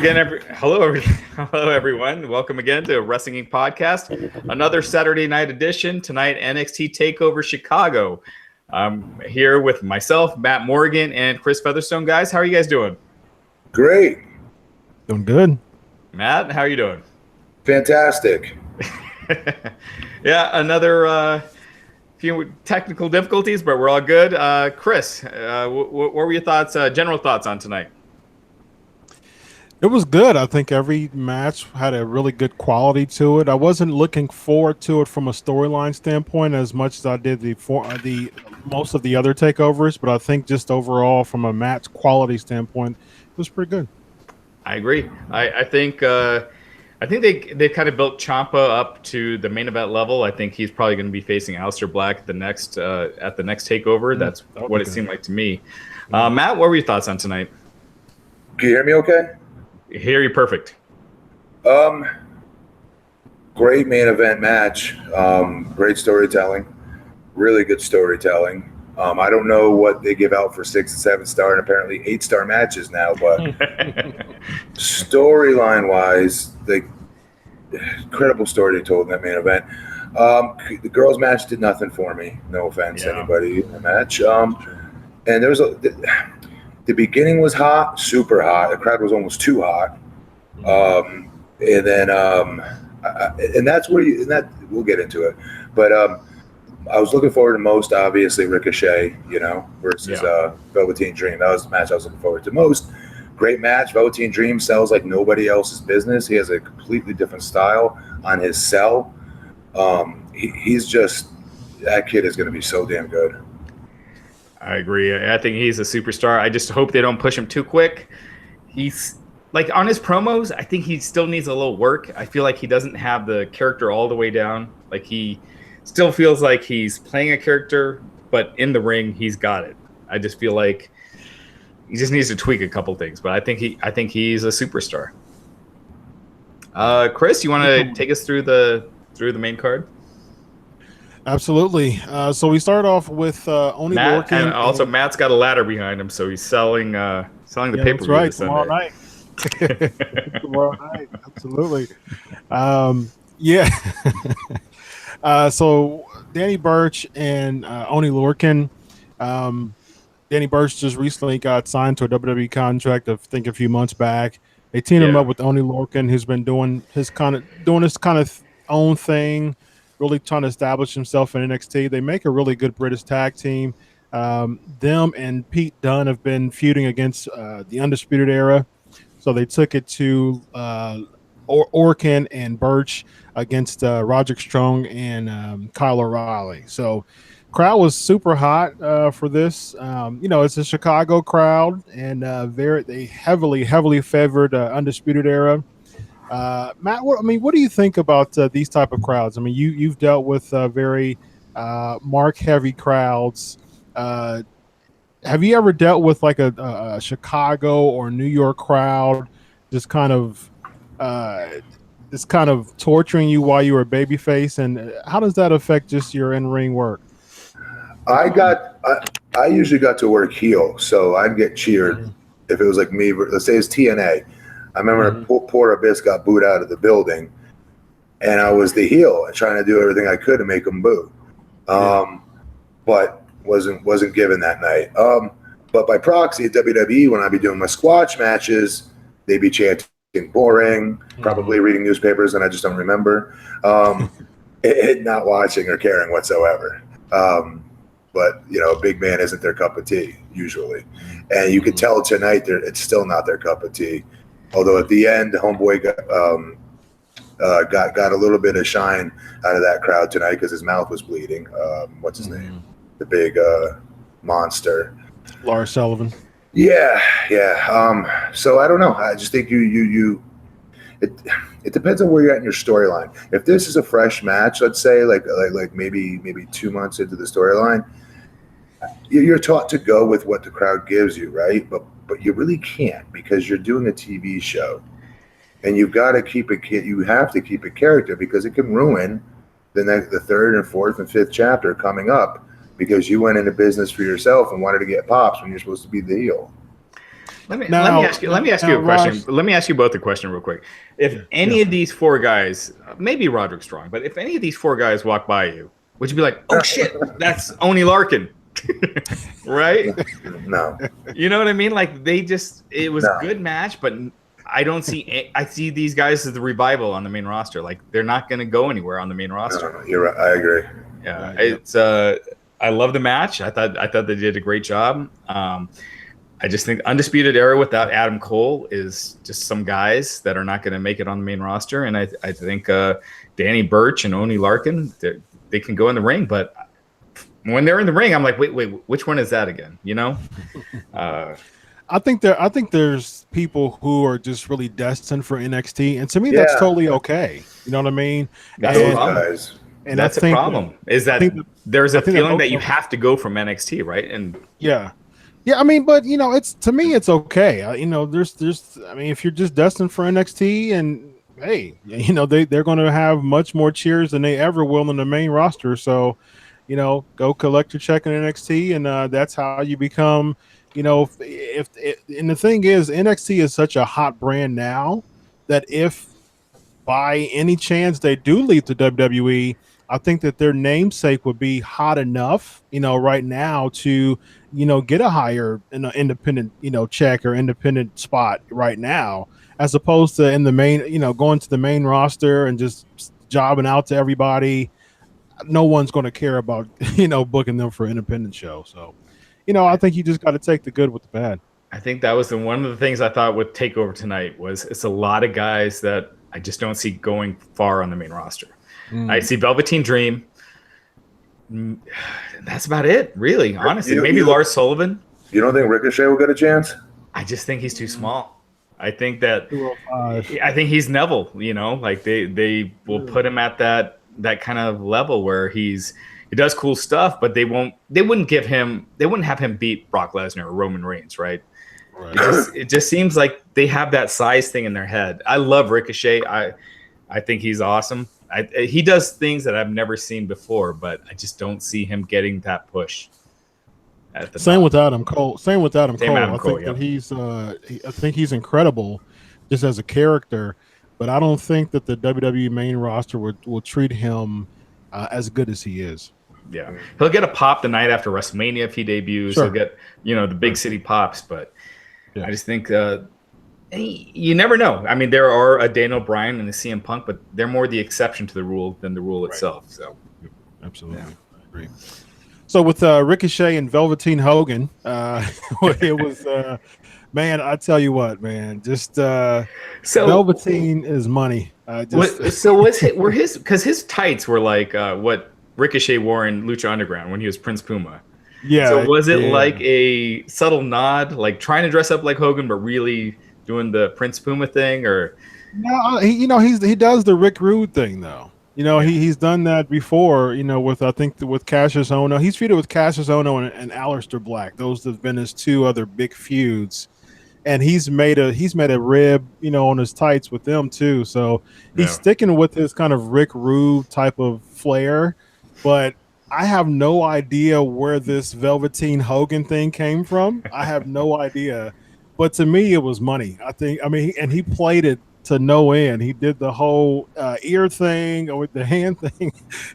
again, hello everyone. Welcome again to Wrestling Inc. Podcast. Another Saturday night edition. Tonight, NXT TakeOver Chicago. I'm here with myself, Matt Morgan, and Chris Featherstone. Guys, how are you guys doing? Great. Doing good. Matt, how are you doing? Fantastic. Yeah, another few technical difficulties, but we're all good. Chris, what were your thoughts, general thoughts on tonight? It was good. I think every match had a really good quality to it. I wasn't looking forward to it from a storyline standpoint as much as I did the most of the other takeovers, but I think just overall from a match quality standpoint, it was pretty good. I agree. I think they kind of built Ciampa up to the main event level. I think he's probably going to be facing Aleister Black at the next takeover. That's what it seemed like to me. Matt, what were your thoughts on tonight? Can you hear me okay? Hear you perfect. Great main event match. Great storytelling. Really good storytelling. I don't know what they give out for 6 and 7 star and apparently 8-star matches now, but storyline wise, the incredible story they told in that main event. The girls' match did nothing for me. No offense to anybody in the match. And there was the beginning was hot, super hot. The crowd was almost too hot. And then and that's where we'll get into it. But I was looking forward to most, obviously, Ricochet, versus Velvetine Dream. That was the match I was looking forward to most. Great match. Velvetine Dream sells like nobody else's business. He has a completely different style on his sell. He's just, that kid is going to be so damn good. I agree. I think he's a superstar. I just hope they don't push him too quick. He's like on his promos, I think he still needs a little work. I feel like he doesn't have the character all the way down. Like he still feels like he's playing a character, but in the ring, he's got it. I just feel like he just needs to tweak a couple things, but I think he's a superstar. Chris, you want to take us through the main card? Absolutely. So we start off with Oni Lorcan. And also, Matt's got a ladder behind him, so he's selling the pay-per-view. That's right. Tomorrow night. Tomorrow night. Absolutely. So Danny Burch and Oni Lorcan. Danny Burch just recently got signed to a WWE contract, I think a few months back. They teamed him up with Oni Lorcan, who's been doing his kind of own thing, really trying to establish himself in NXT. They make a really good British tag team. Them and Pete Dunne have been feuding against the Undisputed Era. So they took it to Orkin and Burch against Roderick Strong and Kyle O'Reilly. So crowd was super hot for this. It's a Chicago crowd, and they heavily favored Undisputed Era. Matt, what do you think about these type of crowds? I mean, you've dealt with very mark-heavy crowds. Have you ever dealt with like a Chicago or New York crowd just kind of torturing you while you were a babyface? And how does that affect just your in-ring work? I usually got to work heel, so I'd get cheered if it was like me. Let's say it's TNA. I remember poor Abyss got booed out of the building, and I was the heel and trying to do everything I could to make them boo, but wasn't given that night. But by proxy at WWE, when I'd be doing my squash matches, they'd be chanting boring, probably reading newspapers, and I just don't remember, not watching or caring whatsoever. But a big man isn't their cup of tea usually, and you could tell tonight it's still not their cup of tea. Although at the end, the homeboy got a little bit of shine out of that crowd tonight because his mouth was bleeding. What's his name? The big monster. Lars Sullivan. Yeah. So I don't know. I just think it depends on where you're at in your storyline. If this is a fresh match, let's say like maybe 2 months into the storyline, you're taught to go with what the crowd gives you, right? But you really can't because you're doing a TV show, and you've got to keep it. You have to keep a character because it can ruin the third and fourth and fifth chapter coming up because you went into business for yourself and wanted to get pops when you're supposed to be the heel. Let me ask you a question. Raj, let me ask you both a question real quick. If any of these four guys, maybe Roderick Strong, but if any of these four guys walk by you, would you be like, "Oh shit, that's Oni Larkin," right? No. You know what I mean? Like it was a good match, but I don't see. I see these guys as the revival on the main roster. Like they're not going to go anywhere on the main roster. No, you're right. I agree. Yeah, it's. I love the match. I thought they did a great job. I just think Undisputed Era without Adam Cole is just some guys that are not going to make it on the main roster. And I think Danny Burch and Oni Larkin, they can go in the ring. But when they're in the ring, I'm like, wait, which one is that again? You know? I think there's people who are just really destined for NXT. And to me, that's totally okay. You know what I mean? That's the problem. Guys. And that's the problem is that there's a feeling that you have to go from NXT, right? And yeah, I mean, but it's to me, it's okay. There's, I mean, if you're just destined for NXT, and hey, they're going to have much more cheers than they ever will in the main roster. So, go collect your check in NXT, and that's how you become. And the thing is, NXT is such a hot brand now that if by any chance they do leave to WWE, I think that their namesake would be hot enough, right now to, get a higher independent, check or independent spot right now, as opposed to in the main, going to the main roster and just jobbing out to everybody. No one's going to care about, booking them for an independent show. So, I think you just got to take the good with the bad. I think that was one of the things I thought with TakeOver tonight was it's a lot of guys that I just don't see going far on the main roster. I see Velveteen Dream. That's about it, really, honestly. Maybe Lars Sullivan. You don't think Ricochet will get a chance? I just think he's too small. I think that I think he's Neville, like they will put him at that kind of level where he does cool stuff, but they wouldn't have him beat Brock Lesnar or Roman Reigns, right? It just seems like they have that size thing in their head. I love Ricochet. I think he's awesome. He does things that I've never seen before, but I just don't see him getting that push. Same with Adam Cole. I think he's incredible just as a character, but I don't think that the WWE main roster will treat him as good as he is. Yeah, he'll get a pop the night after WrestleMania if he debuts. Sure. He'll get the big city pops, but I just think you never know. I mean, there are a Daniel Bryan and a CM Punk, but they're more the exception to the rule than the rule itself. So, absolutely, I agree. So with Ricochet and Velveteen Hogan, it was man. I tell you what, man, just Velveteen is money. Were his tights were like what Ricochet wore in Lucha Underground when he was Prince Puma. Yeah. So was it like a subtle nod, like trying to dress up like Hogan, but really doing the Prince Puma thing, or no? He does the Rick Rude thing though. He's done that before. With Cassius Ohno, he's feuded with Cassius Ohno and Aleister Black. Those have been his two other big feuds, and he's made a rib, on his tights with them too. So he's sticking with his kind of Rick Rude type of flair, but I have no idea where this Velveteen Hogan thing came from. I have no idea. But to me, it was money. And he played it to no end. He did the whole ear thing with the hand thing.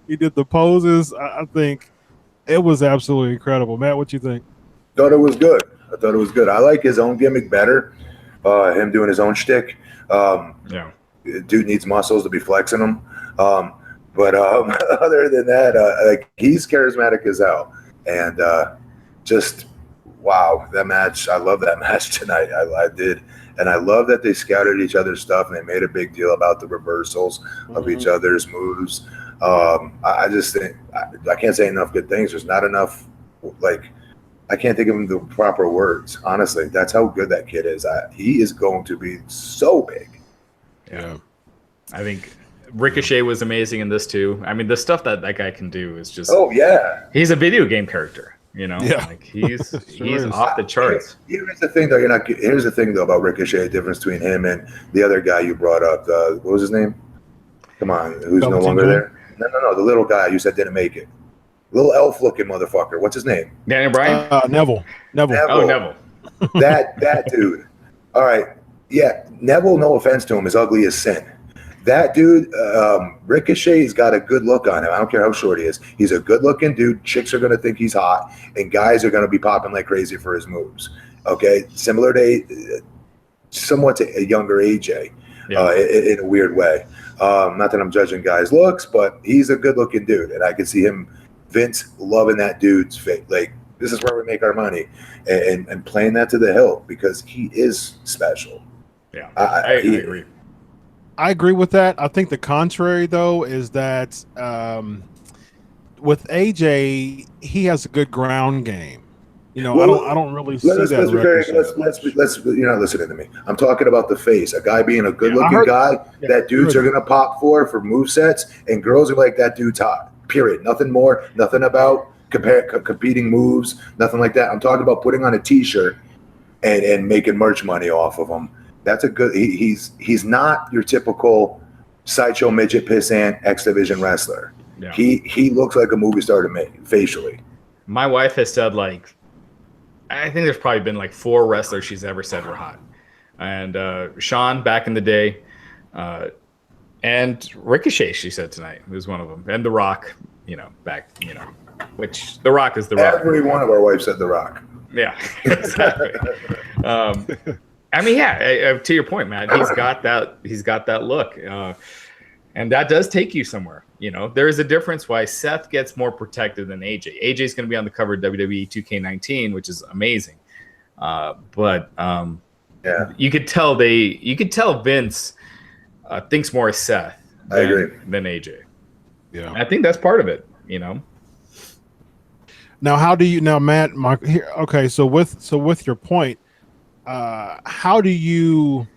He did the poses. I think it was absolutely incredible. Matt, what you think? I thought it was good. I like his own gimmick better. Him doing his own shtick. Dude needs muscles to be flexing them. But other than that, he's charismatic as hell. And just wow, that match. I love that match tonight. I did. And I love that they scouted each other's stuff and they made a big deal about the reversals of each other's moves. I just think I can't say enough good things. There's not enough, I can't think of the proper words. Honestly, that's how good that kid is. He is going to be so big. Yeah. I think Ricochet was amazing in this too. I mean, the stuff that guy can do is just, he's a video game character. He's off the charts. Here's the thing, though. Here's the thing, though, about Ricochet. The difference between him and the other guy you brought up. What was his name? Come on, who's no longer there? No. The little guy you said didn't make it. Little elf-looking motherfucker. What's his name? Daniel Bryan. Neville. Oh, Neville. That dude. All right. Yeah, Neville, no offense to him, is ugly as sin. That dude, Ricochet's got a good look on him. I don't care how short he is. He's a good-looking dude. Chicks are going to think he's hot, and guys are going to be popping like crazy for his moves. Okay? Similar to somewhat to a younger AJ in a weird way. Not that I'm judging guys' looks, but he's a good-looking dude, and I can see Vince loving that dude's face. Like, this is where we make our money, and playing that to the hilt because he is special. Yeah, I agree. I agree with that. I think the contrary, though, is that with AJ, he has a good ground game. You know, I don't really see that. Let's you're not listening to me. I'm talking about the face. A guy being a good-looking guy that dudes are gonna pop for movesets, and girls are like, that dude's hot. Period. Nothing more. Nothing about competing moves. Nothing like that. I'm talking about putting on a T-shirt and making merch money off of him. That's a good. He's not your typical sideshow midget pissant X Division wrestler. Yeah. He looks like a movie star to me facially. My wife has said, like, I think there's probably been like 4 wrestlers she's ever said were hot, and Sean back in the day, and Ricochet she said tonight was one of them, and The Rock, which The Rock is The Rock. Every one of our wives said The Rock. Yeah, exactly. I mean, to your point, Matt, he's got that look, and that does take you somewhere. There is a difference why Seth gets more protected than AJ. AJ is going to be on the cover of WWE 2K19, which is amazing. But you could tell Vince thinks more of Seth than AJ. Yeah, and I think that's part of it. Now, how do you Matt? Okay, so with your point. How do you,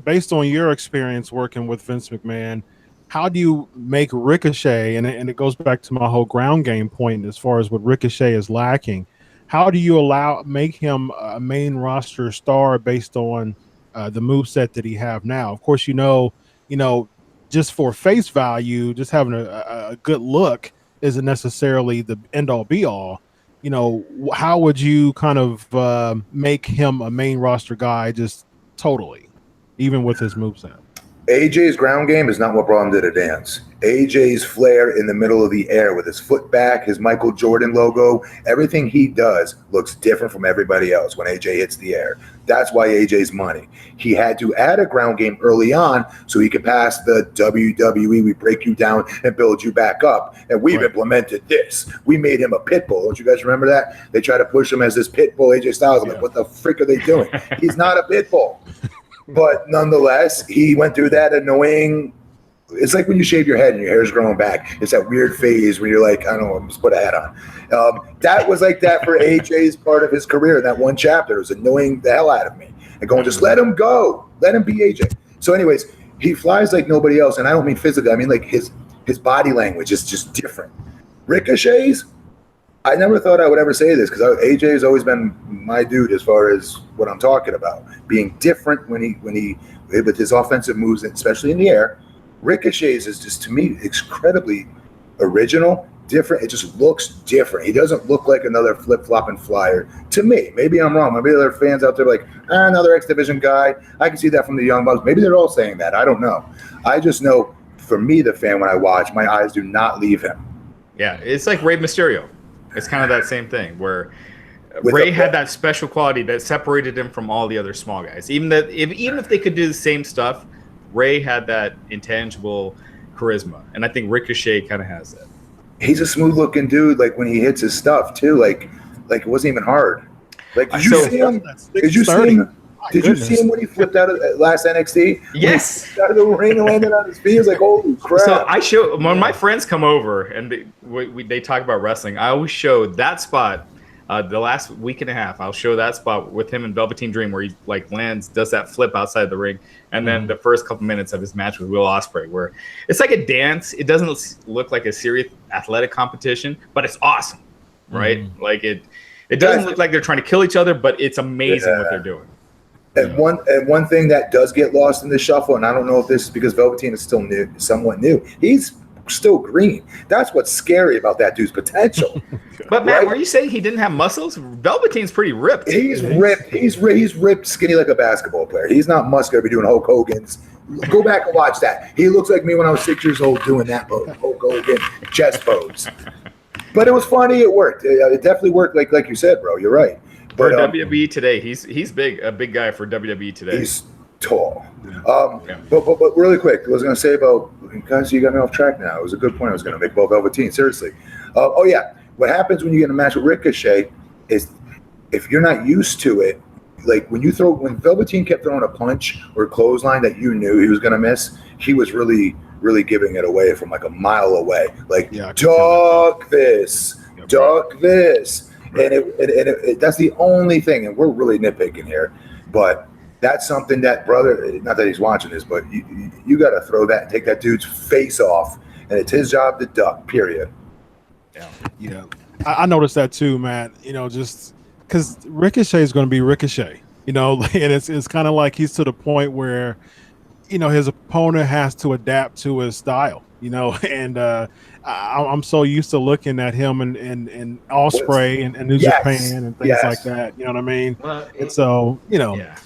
based on your experience working with Vince McMahon, how do you make Ricochet, and it goes back to my whole ground game point as far as what Ricochet is lacking, how do you make him a main roster star based on the moveset that he have now? Of course, just for face value, just having a good look isn't necessarily the end-all be-all. How would you kind of make him a main roster guy just totally, even with his moveset? AJ's ground game is not what brought him to the dance. AJ's flair in the middle of the air with his foot back, his Michael Jordan logo, everything he does looks different from everybody else when AJ hits the air. That's why AJ's money. He had to add a ground game early on so he could pass the WWE, we break you down and build you back up. And we've implemented this. We made him a pit bull. Don't you guys remember that? They try to push him as this pit bull AJ Styles. I'm like, what the frick are they doing? He's not a pit bull. But nonetheless, he went through that annoying. It's like when you shave your head and your hair's growing back. It's that weird phase where you're like, I don't know, just put a hat on. That was like that for AJ's part of his career in that one chapter. It was annoying the hell out of me. And going, just let him go. Let him be AJ. So anyways, he flies like nobody else. And I don't mean physically. I mean like his body language is just different. Ricochet's, I never thought I would ever say this because AJ has always been my dude as far as what I'm talking about. Being different when he with his offensive moves, especially in the air. Ricochet's is just, to me, incredibly original, different. It just looks different. He doesn't look like another flip-flopping flyer. To me, maybe I'm wrong. Maybe there are fans out there like, another X Division guy. I can see that from the Young Bucks. Maybe they're all saying that. I don't know. I just know, for me, the fan, when I watch, my eyes do not leave him. Yeah, it's like Rey Mysterio. It's kind of that same thing where Rey had that special quality that separated him from all the other small guys. Even if they could do the same stuff, Rey had that intangible charisma, and I think Ricochet kind of has that. He's a smooth-looking dude. Like when he hits his stuff too, like it wasn't even hard. Like did you see him? Did you see him when he flipped out of last NXT? Yes. Out of the ring and landed on his feet. He was like, holy crap. So when my friends come over and they talk about wrestling, I always show that spot. The last week and a half, I'll show that spot with him in Velveteen Dream where he does that flip outside the ring, and then the first couple minutes of his match with Will Ospreay, where it's like a dance. It doesn't look like a serious athletic competition, but it's awesome, right? Like it doesn't look like they're trying to kill each other, but it's amazing what they're doing. And one thing that does get lost in the shuffle, and I don't know if this is because Velveteen is still somewhat new. He's still green. That's what's scary about that dude's potential. But Matt, were you saying he didn't have muscles? Velvetine's pretty ripped. He's ripped. He's ripped, skinny like a basketball player. He's not muscular. Be doing Hulk Hogan's. Go back and watch that. He looks like me when I was 6 years old doing that pose, Hulk Hogan chest pose. But it was funny. It worked. It definitely worked. Like you said, bro. You're right. But WWE today, he's big. A big guy for WWE today. He's tall. But really quick, I was going to say about, guys, you got me off track now. It was a good point I was going to make about Velveteen. Seriously. What happens when you get in a match with Ricochet is if you're not used to it, like when Velveteen kept throwing a punch or a clothesline that you knew he was going to miss, he was really, really giving it away from like a mile away. Like, duck this. Right. And that's the only thing, and we're really nitpicking here, but that's something that, brother, not that he's watching this, but you got to throw that and take that dude's face off, and it's his job to duck, period. Yeah. I noticed that too, Matt. Just because Ricochet is going to be Ricochet, and it's kind of like he's to the point where, his opponent has to adapt to his style, and I'm so used to looking at him and Ospreay and New Japan and things like that. You know what I mean? Well, and so, Yeah.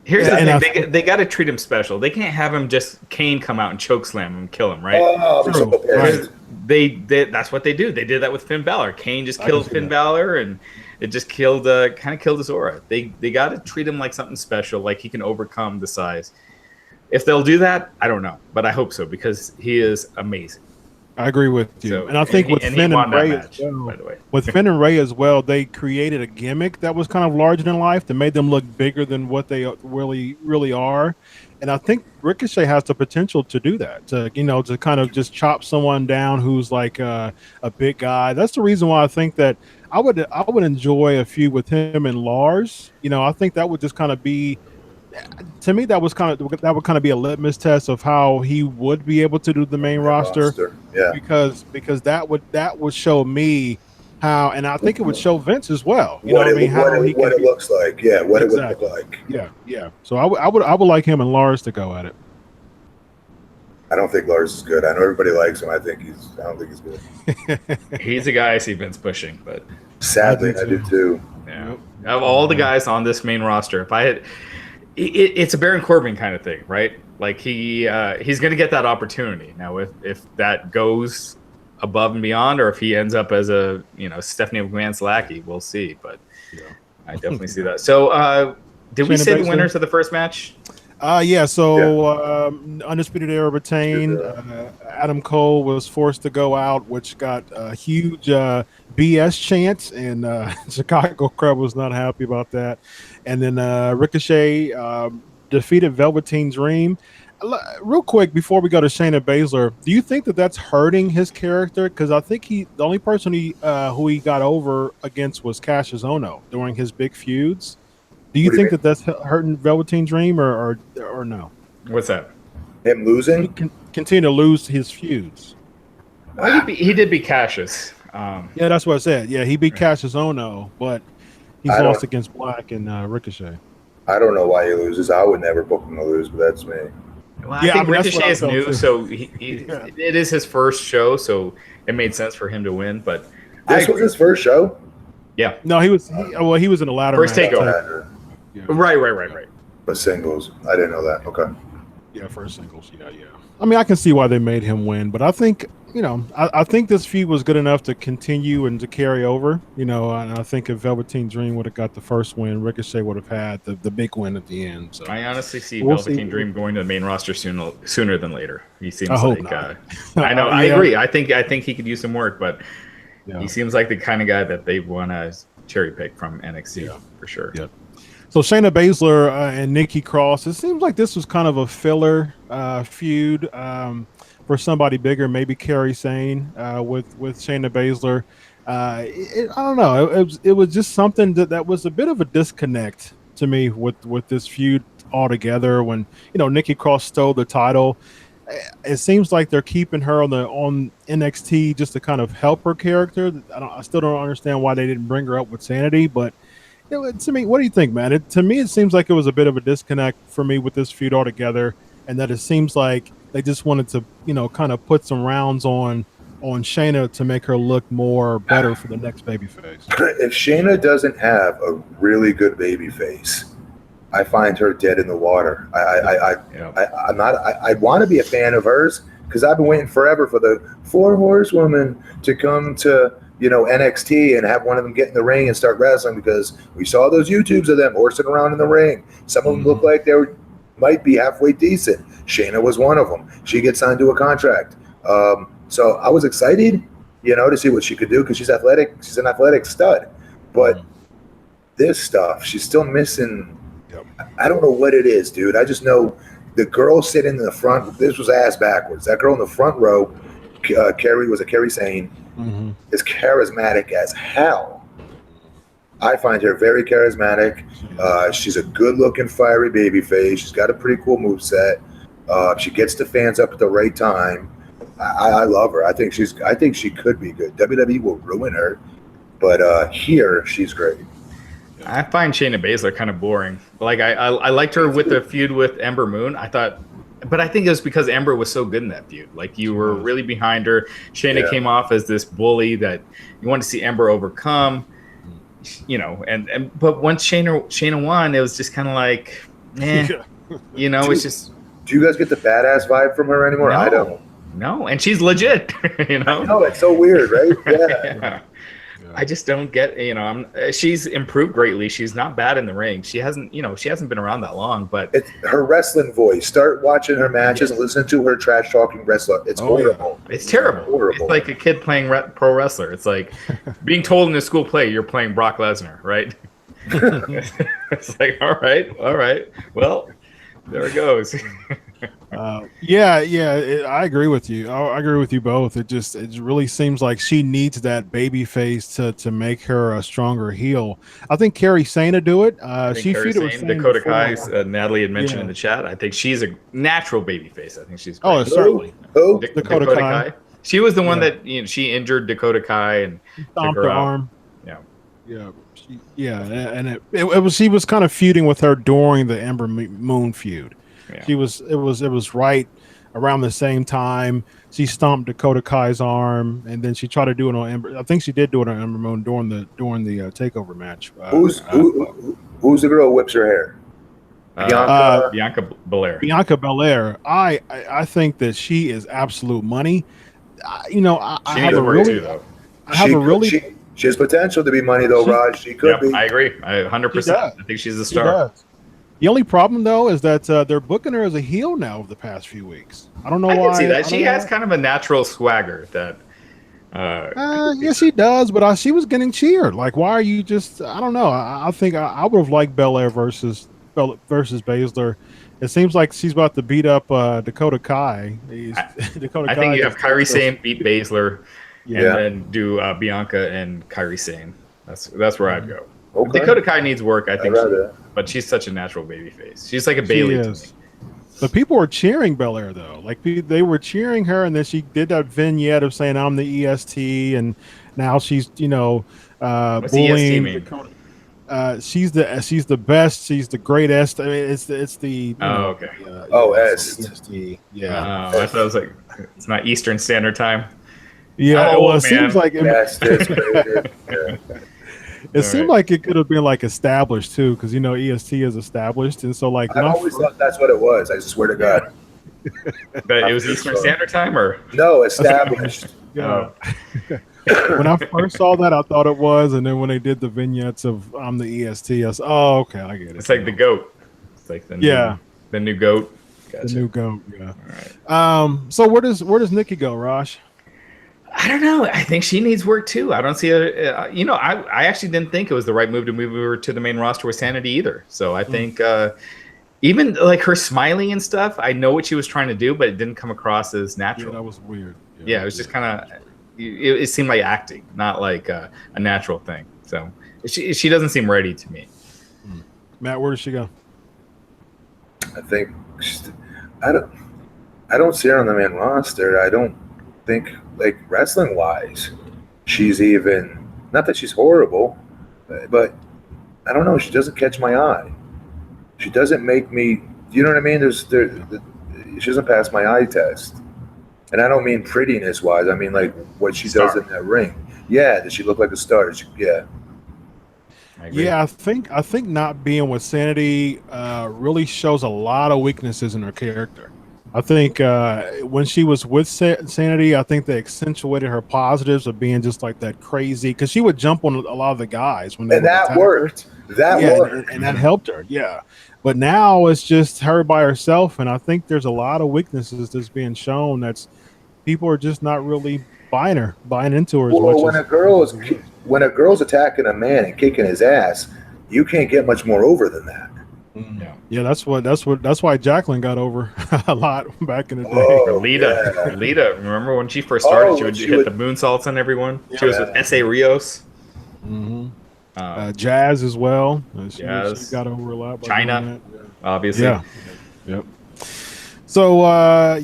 Here's the thing: they got to treat him special. They can't have him just Kane come out and choke slam him and kill him, right? Right. They that's what they do. They did that with Finn Balor. Kane just killed Finn Balor, and it just kind of killed his aura. They got to treat him like something special, like he can overcome the size. If they'll do that, I don't know, but I hope so because he is amazing. I agree with you, So, and I think with Finn and Ray match, by the way. With Finn and Ray as well, they created a gimmick that was kind of larger than life that made them look bigger than what they really are. And I think Ricochet has the potential to do that, to kind of just chop someone down who's like a big guy. That's the reason why I think that I would enjoy a feud with him and Lars. I think that would just kind of be, to me, that would kind of be a litmus test of how he would be able to do the main roster. Yeah. Because that would show me how, and I think it would show Vince as well. What it looks like. Yeah, what it would look like. Yeah. So I would like him and Lars to go at it. I don't think Lars is good. I know everybody likes him. I don't think he's good. He's a guy I see Vince pushing, but sadly, I do too. Yeah. Of all the guys on this main roster, if I had. It's a Baron Corbin kind of thing, right? Like he's going to get that opportunity. Now, if that goes above and beyond, or if he ends up as a Stephanie McMahon's lackey, we'll see. But I definitely see that. So, did we say the winners of the first match? Undisputed Era retained. Adam Cole was forced to go out, which got a huge BS chant, and Chicago crowd was not happy about that. And then Ricochet defeated Velveteen Dream. Real quick, before we go to Shayna Baszler, do you think that that's hurting his character? Because I think the only person who he got over against was Cassius Ohno during his big feuds. Do you think that that's hurting Velveteen Dream or no? What's that? Him losing? He can continue to lose his feuds. Well, he did beat Cassius. Yeah, that's what I said. Yeah, he beat Cassius Ohno, but he's lost against Black and Ricochet. I don't know why he loses. I would never book him to lose, but that's me. Well, I think Ricochet is new, too. So it is his first show, so it made sense for him to win. But this was his first show? Yeah. No, he was in a ladder first match. takeover. Yeah. Right. But singles. I didn't know that. Okay. Yeah, first singles. Yeah. I mean, I can see why they made him win, but I think, I think this feud was good enough to continue and to carry over, and I think if Velveteen Dream would have got the first win, Ricochet would have had the big win at the end. So I honestly see Velveteen Dream going to the main roster sooner than later. He seems I hope like not. I know. I agree. I think he could use some work, but he seems like the kind of guy that they want to cherry pick from NXT for sure. Yeah. So Shayna Baszler and Nikki Cross, it seems like this was kind of a filler feud for somebody bigger, maybe Kairi Sane with Shayna Baszler. I don't know. It was just something that was a bit of a disconnect to me with this feud altogether. When Nikki Cross stole the title, it seems like they're keeping her on NXT just to kind of help her character. I still don't understand why they didn't bring her up with Sanity, but. To me, what do you think, man? To me, it seems like it was a bit of a disconnect for me with this feud altogether, and that it seems like they just wanted to, kind of put some rounds on Shayna to make her look better for the next babyface. If Shayna doesn't have a really good babyface, I find her dead in the water. I want to be a fan of hers because I've been waiting forever for the 4 horsewomen to come to NXT and have one of them get in the ring and start wrestling, because we saw those YouTubes of them horsing around in the ring. Some of them look like might be halfway decent. Shayna was one of them. She gets signed to a contract. So I was excited, to see what she could do because she's athletic. She's an athletic stud. But this stuff, she's still missing. Yep. I don't know what it is, dude. I just know the girl sitting in the front. This was ass backwards. That girl in the front row, Carrie Sane, is charismatic as hell. I find her very charismatic. She's a good-looking, fiery babyface. She's got a pretty cool moveset. She gets the fans up at the right time. I love her. I think she could be good. WWE will ruin her, but here she's great. I find Shayna Baszler kind of boring. Like I liked her with the feud with Ember Moon. But I think it was because Ember was so good in that feud. Like, you were really behind her. Shayna came off as this bully that you want to see Ember overcome. But once Shayna won, it was just kind of like, it's just. Do you guys get the badass vibe from her anymore? No, I don't. No, and she's legit. No, it's so weird, right? Yeah. I just don't get. She's improved greatly. She's not bad in the ring. She hasn't been around that long. But it's her wrestling voice. Start watching her matches and listen to her trash talking wrestler. It's horrible. Yeah. It's terrible. Horrible. It's like a kid playing pro wrestler. It's like being told in a school play you're playing Brock Lesnar, right? It's like, all right. Well, there it goes. I agree with you. I agree with you both. It really seems like she needs that baby face to make her a stronger heel. I think Carrie Sane to do it. She feuded with Dakota Kai. Natalie had mentioned in the chat. I think she's a natural baby face. I think she's great. Oh, certainly. Who? Dakota Kai. She was the one that she injured Dakota Kai and stomped her arm. Yeah. She was kind of feuding with her during the Ember Moon feud. Yeah. It was right around the same time. She stomped Dakota Kai's arm, and then she tried to do it on Ember. I think she did do it on Ember Moon during the takeover match. Who's the girl who whips her hair? Bianca Belair. Bianca Belair. I think that she is absolute money. She has potential to be money, though, Raj. She could be. I agree. 100%. I think she's a star. The only problem, though, is that they're booking her as a heel now over the past few weeks. I don't know why. I can see that. She has kind of a natural swagger that. Yes, she does, but she was getting cheered. Like, why are you just? I don't know. I think I would have liked Belair versus Baszler. It seems like she's about to beat up Dakota Kai. I think you have Kairi Sane beat Baszler, and then do Bianca and Kairi Sane. That's where I'd go. Okay. Dakota Kai needs work, I think, but she's such a natural baby face. She's like a Bayley to me. But people were cheering Belair, though. Like, they were cheering her, and then she did that vignette of saying, "I'm the EST," and now she's, bullying. EST mean? She's the best. She's the greatest. I mean, it's the. Okay. EST. Yeah. I thought it was like it's not Eastern Standard Time. Yeah. It seems like. It seemed like it could have been like established too, because EST is established, and so like I always thought that's what it was. I swear to God. But it was Eastern Standard Time, or no, established. Yeah. When I first saw that, I thought it was, and then when they did the vignettes of "I'm the EST," I was, oh, okay, I get it. It's like the goat. It's like the new goat. Gotcha. The new goat. Yeah. All right. So where does Nikki go, Raj? I don't know. I think she needs work too. I don't see I actually didn't think it was the right move to move her to the main roster with Sanity either. So I think even like her smiling and stuff, I know what she was trying to do, but it didn't come across as natural. Yeah, that was weird. Yeah, it was just kind of. It seemed like acting, not like a natural thing. So she doesn't seem ready to me. Matt, where does she go? I think I don't see her on the main roster. I don't think, like, wrestling wise, she's even, not that she's horrible, but I don't know. She doesn't catch my eye. She doesn't make me. You know what I mean? pass my eye test. And I don't mean prettiness wise. I mean like what she does in that ring. Yeah, does she look like a star? Yeah. Yeah, I think not being with Sanity really shows a lot of weaknesses in her character. I think when she was with Sanity, I think they accentuated her positives of being just like that crazy, because she would jump on a lot of the guys when they and that worked. That worked, and that helped her. Yeah, but now it's just her by herself, and I think there's a lot of weaknesses that's being shown. That's people are just not really buying into her. Well, when a girl's attacking a man and kicking his ass, you can't get much more over than that. Yeah, that's why Jacqueline got over a lot back in the day. Oh, Lita, remember when she first started? She would hit the moonsaults on everyone. She was with S.A. Rios. Jazz as well. She got over a lot. China, obviously. Yeah. Yep. So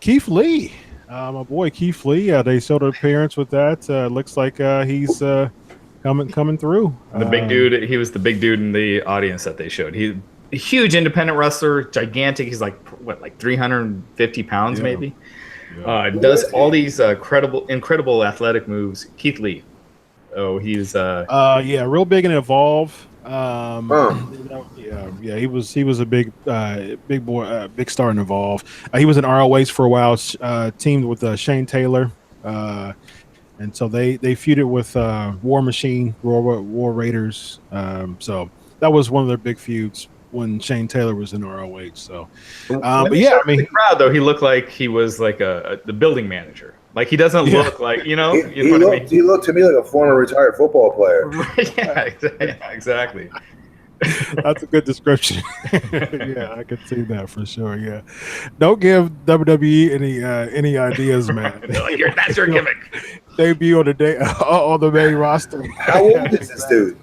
Keith Lee, my boy Keith Lee. They showed an appearance with that. Looks like he's coming through. The big dude. He was the big dude in the audience that they showed. He's a huge independent wrestler, gigantic. He's like 350 pounds maybe. Yeah. Does all these incredible athletic moves. Keith Lee. Oh, he's real big in Evolve. He was a big boy, big star in Evolve. He was in ROH for a while, teamed with Shane Taylor, and so they feuded with War Machine, War Raiders. So that was one of their big feuds when Shane Taylor was in ROH. So, the crowd though, he looked like he was like the building manager. Like he doesn't look like he looked to me like a former retired football player. Yeah, exactly. That's a good description. Yeah, I could see that for sure. Yeah, don't give WWE any ideas, man. That's your gimmick. Debut on the main roster. How old is this dude?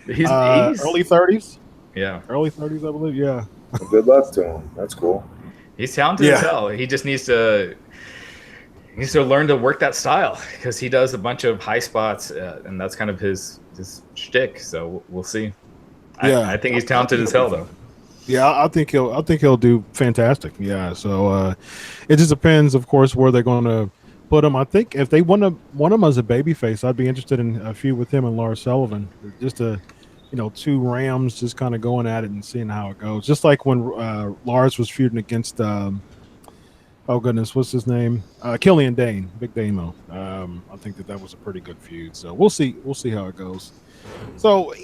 He's early 30s. Yeah, early 30s, I believe. Yeah. Well, good luck to him. That's cool. He's talented as hell. He just needs to learn to work that style, because he does a bunch of high spots, and that's kind of his shtick. So we'll see. I think he's talented as hell, though. Yeah, I think he'll do fantastic. Yeah, so it just depends, of course, where they're going to put him. I think if they want him as a babyface, I'd be interested in a feud with him and Lars Sullivan. Just two Rams just kind of going at it and seeing how it goes. Just like when Lars was feuding against oh goodness, what's his name? Killian Dane, Big Damo. I think that was a pretty good feud. So we'll see how it goes. So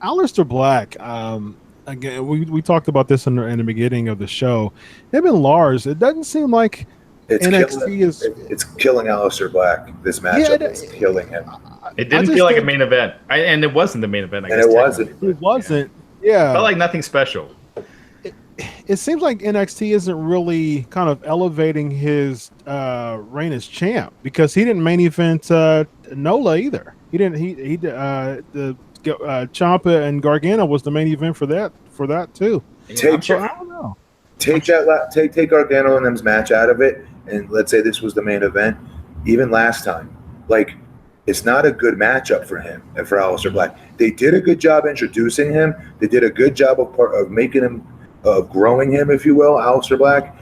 Aleister Black, again, we talked about this in the beginning of the show. Him and Lars, it doesn't seem like NXT it's killing Aleister Black. This matchup is killing him. It didn't feel like a main event, and it wasn't the main event. I guess it wasn't. It wasn't. Yeah, it felt like nothing special. It seems like NXT isn't really kind of elevating his reign as champ, because he didn't main event NOLA either. He didn't. The Ciampa and Gargano was the main event for that too. I don't know. Take Gargano and them's match out of it, and let's say this was the main event. Even last time, it's not a good matchup for him and for Aleister Black. They did a good job introducing him. They did a good job of making him, of growing him, if you will. Aleister Black,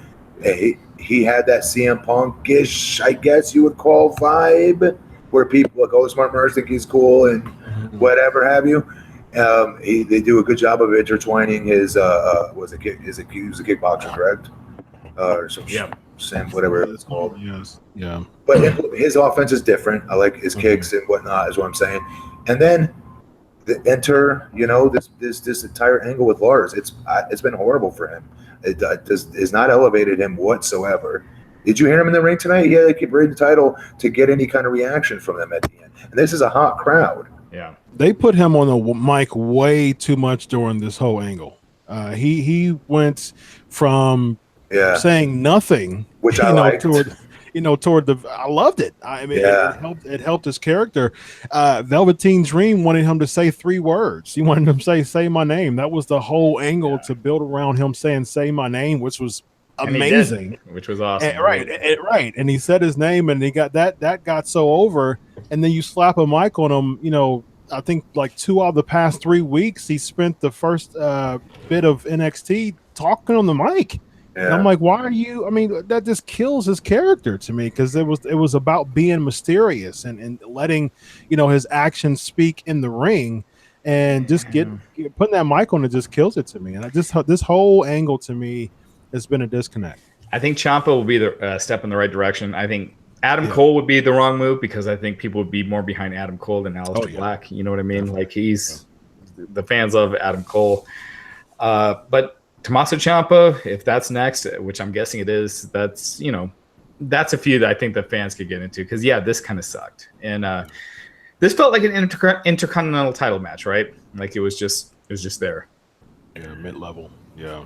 he had that CM Punk-ish, I guess you would call, vibe, where people like, oh, Smart Murs think he's cool and whatever have you. They do a good job of intertwining his he was a kickboxer, correct? Or some whatever it's called. Yes. Yeah. But his offense is different. I like his kicks and whatnot, is what I'm saying. And then this entire angle with Lars. It's been horrible for him. It has not elevated him whatsoever. Did you hear him in the ring tonight? Yeah, they keep reading the title to get any kind of reaction from them at the end. And this is a hot crowd. Yeah. They put him on the mic way too much during this whole angle. He went from saying nothing, which I liked, toward the. I loved it. I mean, it helped his character. Velveteen Dream wanted him to say 3 words. He wanted him to say my name. That was the whole angle to build around him saying "say my name," which was amazing, which was awesome. And, right. And he said his name, and he got that got so over. And then you slap a mic on him. I think like 2 out of the past 3 weeks, he spent the first bit of NXT talking on the mic. And I'm like, why are you? I mean, that just kills his character to me, because it was about being mysterious and letting, his actions speak in the ring, and just putting that mic on it just kills it to me. And this whole angle to me has been a disconnect. I think Ciampa will be the step in the right direction. I think Adam Cole would be the wrong move, because I think people would be more behind Adam Cole than Aleister Black. You know what I mean? Like, the fans love Adam Cole. But Tommaso Ciampa, if that's next, which I'm guessing it is, that's a feud that I think the fans could get into, because this kind of sucked. And this felt like an intercontinental title match, right? Like it was just there. Yeah, mid-level. Yeah.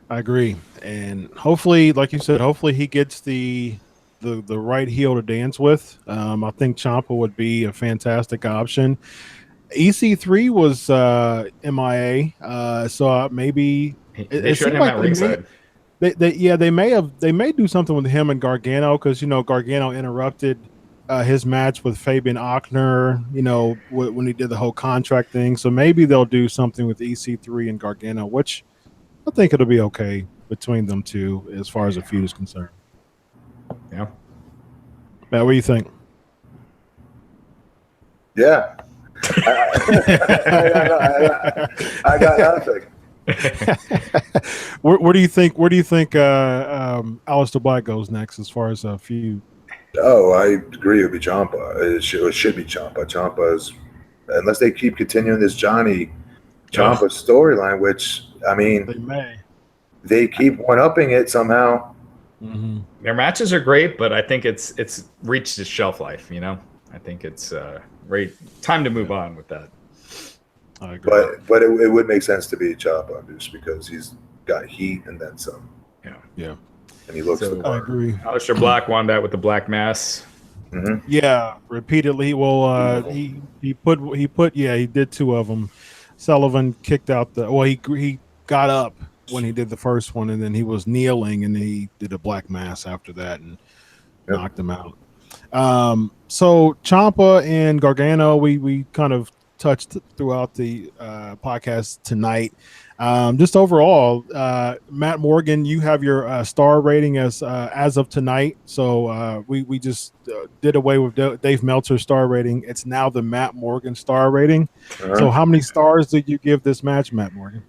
I agree. And hopefully, like you said, he gets the right heel to dance with. I think Ciampa would be a fantastic option. EC3 was MIA, so maybe they showed him at ringside. They may do something with him and Gargano, because Gargano interrupted his match with Fabian Ochner, when he did the whole contract thing. So maybe they'll do something with EC3 and Gargano, which I think it'll be okay between them two as far as the feud is concerned. Yeah. Matt, what do you think? Yeah. I got nothing. Where do you think Aleister Black goes next as far as a feud? Oh, I agree. It would be Ciampa. It should be Ciampa. Ciampa's, unless they keep continuing this Johnny Ciampa storyline, which they keep one-upping it somehow. Mm-hmm. Their matches are great, but I think it's reached its shelf life. I think it's time to move on with that. I agree. But it would make sense to be Ciampa, just because he's got heat and then some. Yeah. And he looks the part. I agree. Aleister Black won that with the black mass. Mm-hmm. Yeah, repeatedly. Well, he did two of them. Sullivan kicked out he got up when he did the first one, and then he was kneeling, and he did a black mass after that and knocked him out. So Ciampa and Gargano, we kind of touched throughout the podcast tonight. Just overall, Matt Morgan, you have your star rating as of tonight. So we just did away with Dave Meltzer's star rating. It's now the Matt Morgan star rating. Uh-huh. So how many stars did you give this match, Matt Morgan?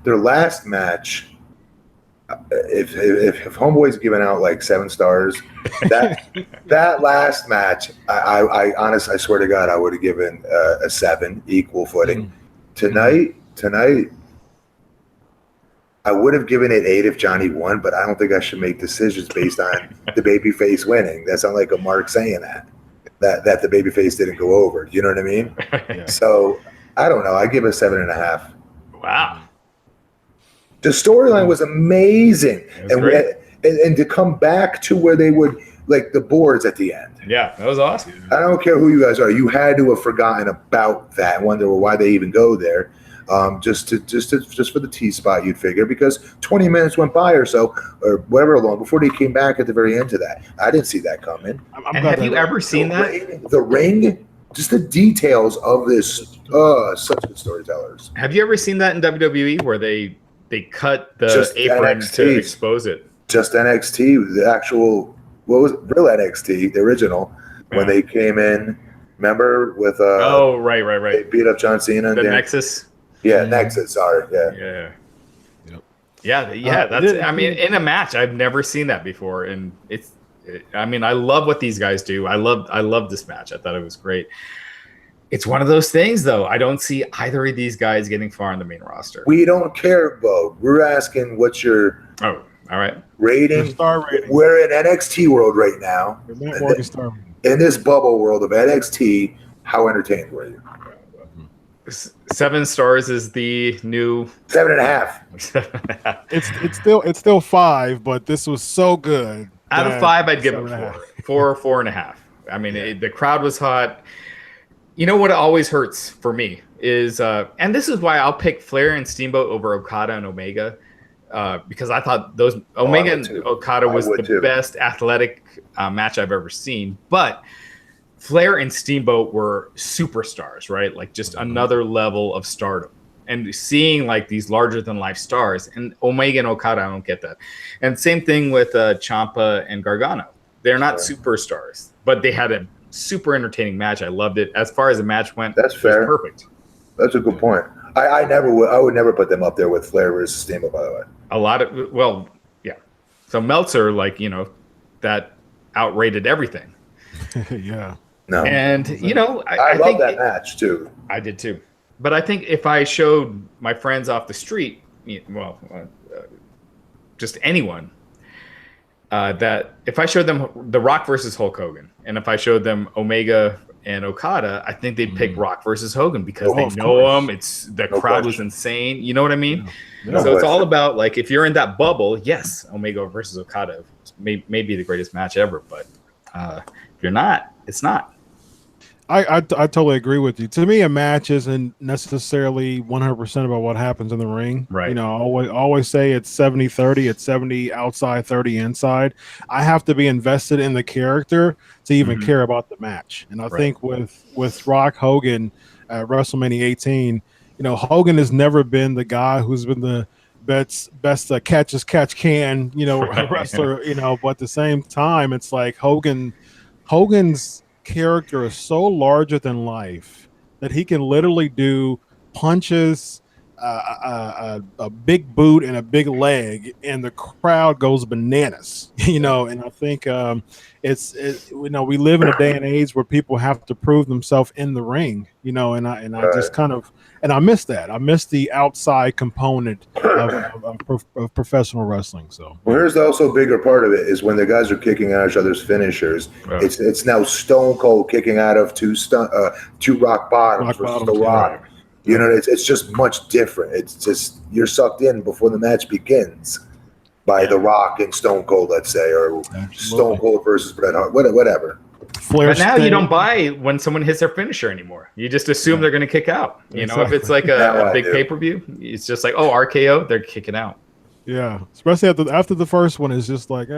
Their last match. If Homeboy's given out like 7 stars, that last match, I honestly, I swear to God, I would have given a 7, equal footing. Tonight, I would have given it 8 if Johnny won, but I don't think I should make decisions based on the babyface winning. That sounds like a Mark saying that the babyface didn't go over. You know what I mean? Yeah. So I don't know. I give it a 7.5. Wow. The storyline was amazing, and to come back to where they would like the boards at the end. Yeah, that was awesome. I don't care who you guys are. You had to have forgotten about that. Wonder why they even go there. Just for the T spot, you'd figure, because 20 minutes went by or so, or whatever long before they came back at the very end of that. I didn't see that coming. And have you ever seen that? The ring, just the details of this. Such good storytellers. Have you ever seen that in WWE where they cut the Just apron NXT. to expose it? Just NXT, the actual, what was it? Real NXT, the original, when they came in. Remember with right. They beat up John Cena. The Nexus. Yeah, Nexus. Sorry. Yeah. Yeah. That's. I mean, in a match, I've never seen that before, and I love what these guys do. I love this match. I thought it was great. It's one of those things, though. I don't see either of these guys getting far in the main roster. We don't care, Bo. We're asking what's your all right rating. Star rating. We're in NXT world right now. In this bubble world of NXT, how entertained were you? 7 stars is the new 7.5. It's still 5, but this was so good. Out of 5, I'd give it 4. 4.5. I mean, the crowd was hot. You know what always hurts for me is, and this is why I'll pick Flair and Steamboat over Okada and Omega, because I thought Omega and Okada was the best athletic match I've ever seen. But Flair and Steamboat were superstars, right? Like just another level of stardom. and seeing like these larger than life stars. And Omega and Okada, I don't get that. And same thing with Ciampa and Gargano. They're not superstars, but they had a super entertaining match. I loved it. As far as the match went, that's fair. Perfect. That's a good point. I would never put them up there with Flair versus Steamboat, by the way. A lot of, well, yeah. So Meltzer, like, you know, that outrated everything. Yeah. No. And, you know, I love that match, too. I did, too. But I think if I showed my friends off the street, well, just anyone, that if I showed them The Rock versus Hulk Hogan, and if I showed them Omega and Okada, I think they'd pick Rock versus Hogan because they know him. It's the crowd was insane. You know what I mean? Yeah. So it's all about, like, if you're in that bubble, yes, Omega versus Okada may be the greatest match ever. But if you're not, it's not. I totally agree with you. To me, a match isn't necessarily 100% about what happens in the ring. Right. You know, I always say it's 70-30. It's 70 outside, 30 inside. I have to be invested in the character to even care about the match. And I think with Rock Hogan at WrestleMania 18, you know, Hogan has never been the guy who's been the best catch as catch can, you know, wrestler, you know, but at the same time, it's like Hogan's character is so larger than life that he can literally do punches, a big boot and a big leg, and the crowd goes bananas. You know, and I think it's you know, we live in a day and age where people have to prove themselves in the ring. You know, and I just kind of, and I miss that. I miss the outside component of professional wrestling. So, well, here's also a bigger part of it is when the guys are kicking out each other's finishers. Right. It's now Stone Cold kicking out of two rock bottoms versus The Rock. Right. You know, it's just much different. It's just you're sucked in before the match begins by The Rock and Stone Cold, let's say, or Stone Cold versus Bret Hart, whatever. But now you don't buy when someone hits their finisher anymore. You just assume they're going to kick out. You know, if it's like a big pay-per-view, it's just like, oh, RKO, they're kicking out. Yeah, especially after the first one, is just like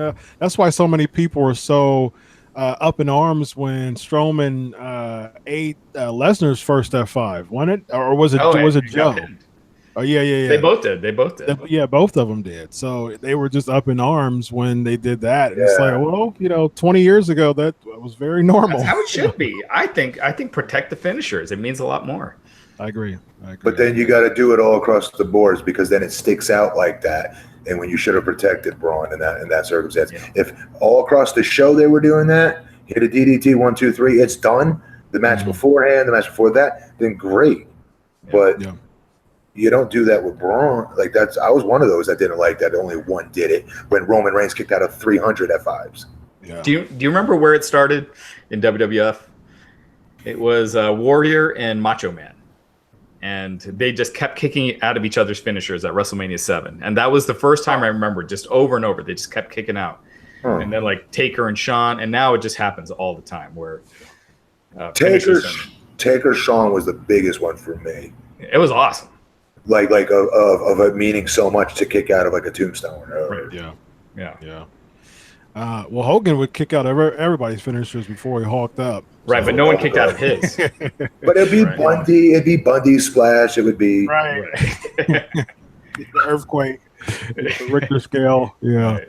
that's why so many people were so up in arms when Strowman ate Lesnar's first F5. Wasn't it, or was it Joe? Oh yeah. They both did. Yeah, both of them did. So they were just up in arms when they did that. And it's like, well, you know, 20 years ago that was very normal. That's how it should be. I think protect the finishers. It means a lot more. I agree. But then you got to do it all across the boards because then it sticks out like that. And when you should have protected Braun in that circumstance, if all across the show they were doing that, hit a DDT 1, 2, 3, it's done. The match beforehand, the match before that, then great. But you don't do that with Braun. Like I was one of those that didn't like that. Only one did it when Roman Reigns kicked out of 300 F5s. Yeah. Do you remember where it started in WWF? It was Warrior and Macho Man. And they just kept kicking out of each other's finishers at WrestleMania 7. And that was the first time I remember, just over and over. They just kept kicking out. And then like Taker and Shawn. And now it just happens all the time where Taker Shawn was the biggest one for me. It was awesome. Like of it meaning so much to kick out of like a tombstone. Right. Yeah. Well, Hogan would kick out everybody's finishers before he hawked up. Right, but no one kicked out of his. But it'd be Bundy. It'd be Bundy's splash. It would be earthquake, the Richter scale. Yeah. Right.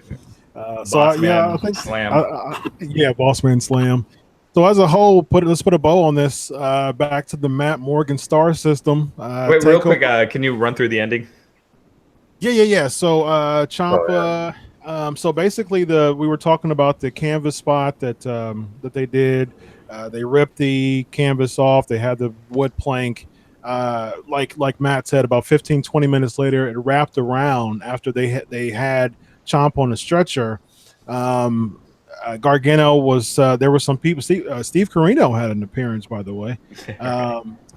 I think slam. Boss Man slam. So as a whole, let's put a bow on this. Back to the Matt Morgan star system. Wait, real quick, can you run through the ending? Yeah. So Ciampa. So basically, we were talking about the canvas spot that they did. They ripped the canvas off. They had the wood plank. Like Matt said, about 15-20 minutes later, it wrapped around after they had Ciampa on the stretcher. Gargano was there were some people. Steve Carino had an appearance, by the way.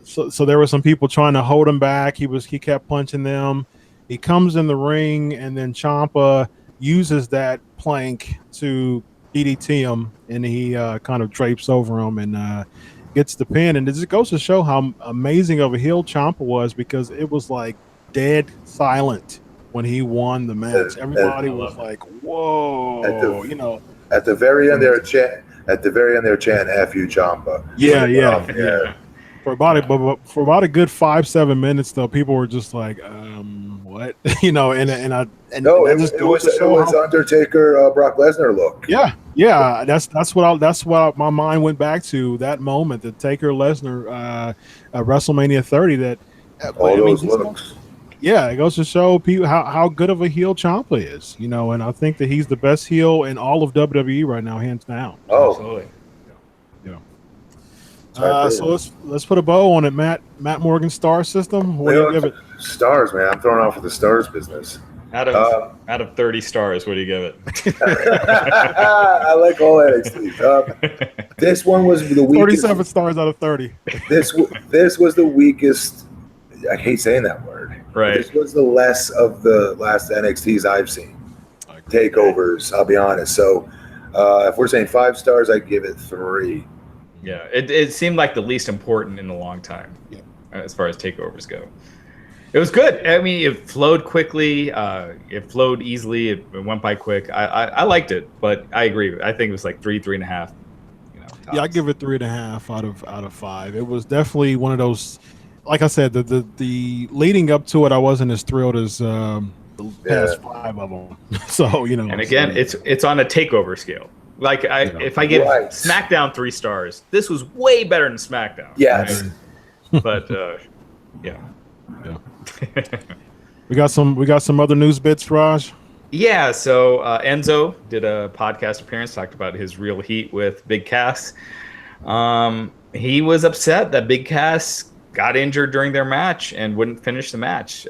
So there were some people trying to hold him back. He kept punching them. He comes in the ring, and then Ciampa uses that plank to DDT him, and he kind of drapes over him and gets the pin. And it just goes to show how amazing of a heel Ciampa was, because it was like dead silent when he won the match. Everybody was like, "Whoa!" At the very end, they're chanting, "F you, Ciampa." Yeah. for about a good 5-7 minutes though, people were just like, what? It was Undertaker Brock Lesnar look. Yeah. That's what my mind went back to, that moment, the Taker Lesnar WrestleMania 30. That those looks. It goes to show people how good of a heel Ciampa is, and I think that he's the best heel in all of WWE right now, hands down. Oh, absolutely. So let's put a bow on it, Matt. Matt Morgan star system. What do you give it? Stars, man. I'm throwing off with the stars business. Out of 30 stars, what do you give it? I like all NXT. This one was the weakest. 37 stars out of 30. This was the weakest. I hate saying that word. Right. This was the less of the last NXTs I've seen. Takeovers, I'll be honest. So if we're saying 5 stars, I'd give it 3. Yeah, it seemed like the least important in a long time, as far as takeovers go. It was good. I mean, it flowed quickly. It flowed easily. It went by quick. I liked it, but I agree. I think it was like 3.5. Tops. Yeah, I give it 3.5 out of 5. It was definitely one of those. Like I said, the leading up to it, I wasn't as thrilled as the past 5 of them. So And again, it's on a takeover scale. Like if I give SmackDown 3 stars, this was way better than SmackDown. Yes, right? But yeah. We got some other news bits, Raj. Yeah. So Enzo did a podcast appearance, talked about his real heat with Big Cass. He was upset that Big Cass got injured during their match and wouldn't finish the match.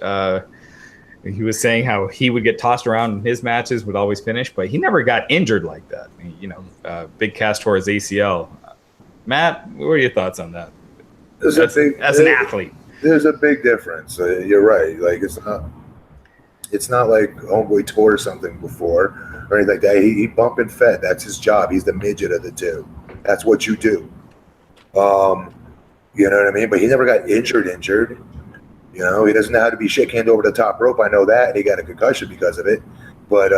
He was saying how he would get tossed around in his matches, would always finish, but he never got injured like that. Big Cass tore his ACL. Matt, what are your thoughts on that? As an athlete, there's a big difference. You're right. Like it's not like homeboy tore something before or anything like that. He bump and fed. That's his job. He's the midget of the two. That's what you do. You know what I mean? But he never got injured. He doesn't know how to be shake-handed over the top rope. I know that, and he got a concussion because of it. But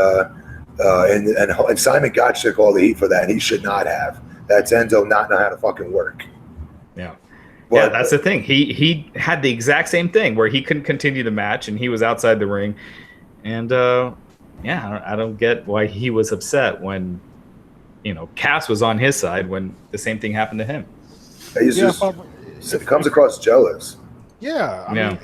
and Simon Gotch took all the heat for that, and he should not have. That's Enzo not know how to fucking work. Yeah, but that's the thing. He had the exact same thing where he couldn't continue the match, and he was outside the ring. And I don't get why he was upset when Cass was on his side when the same thing happened to him. It comes across jealous. Yeah, I mean,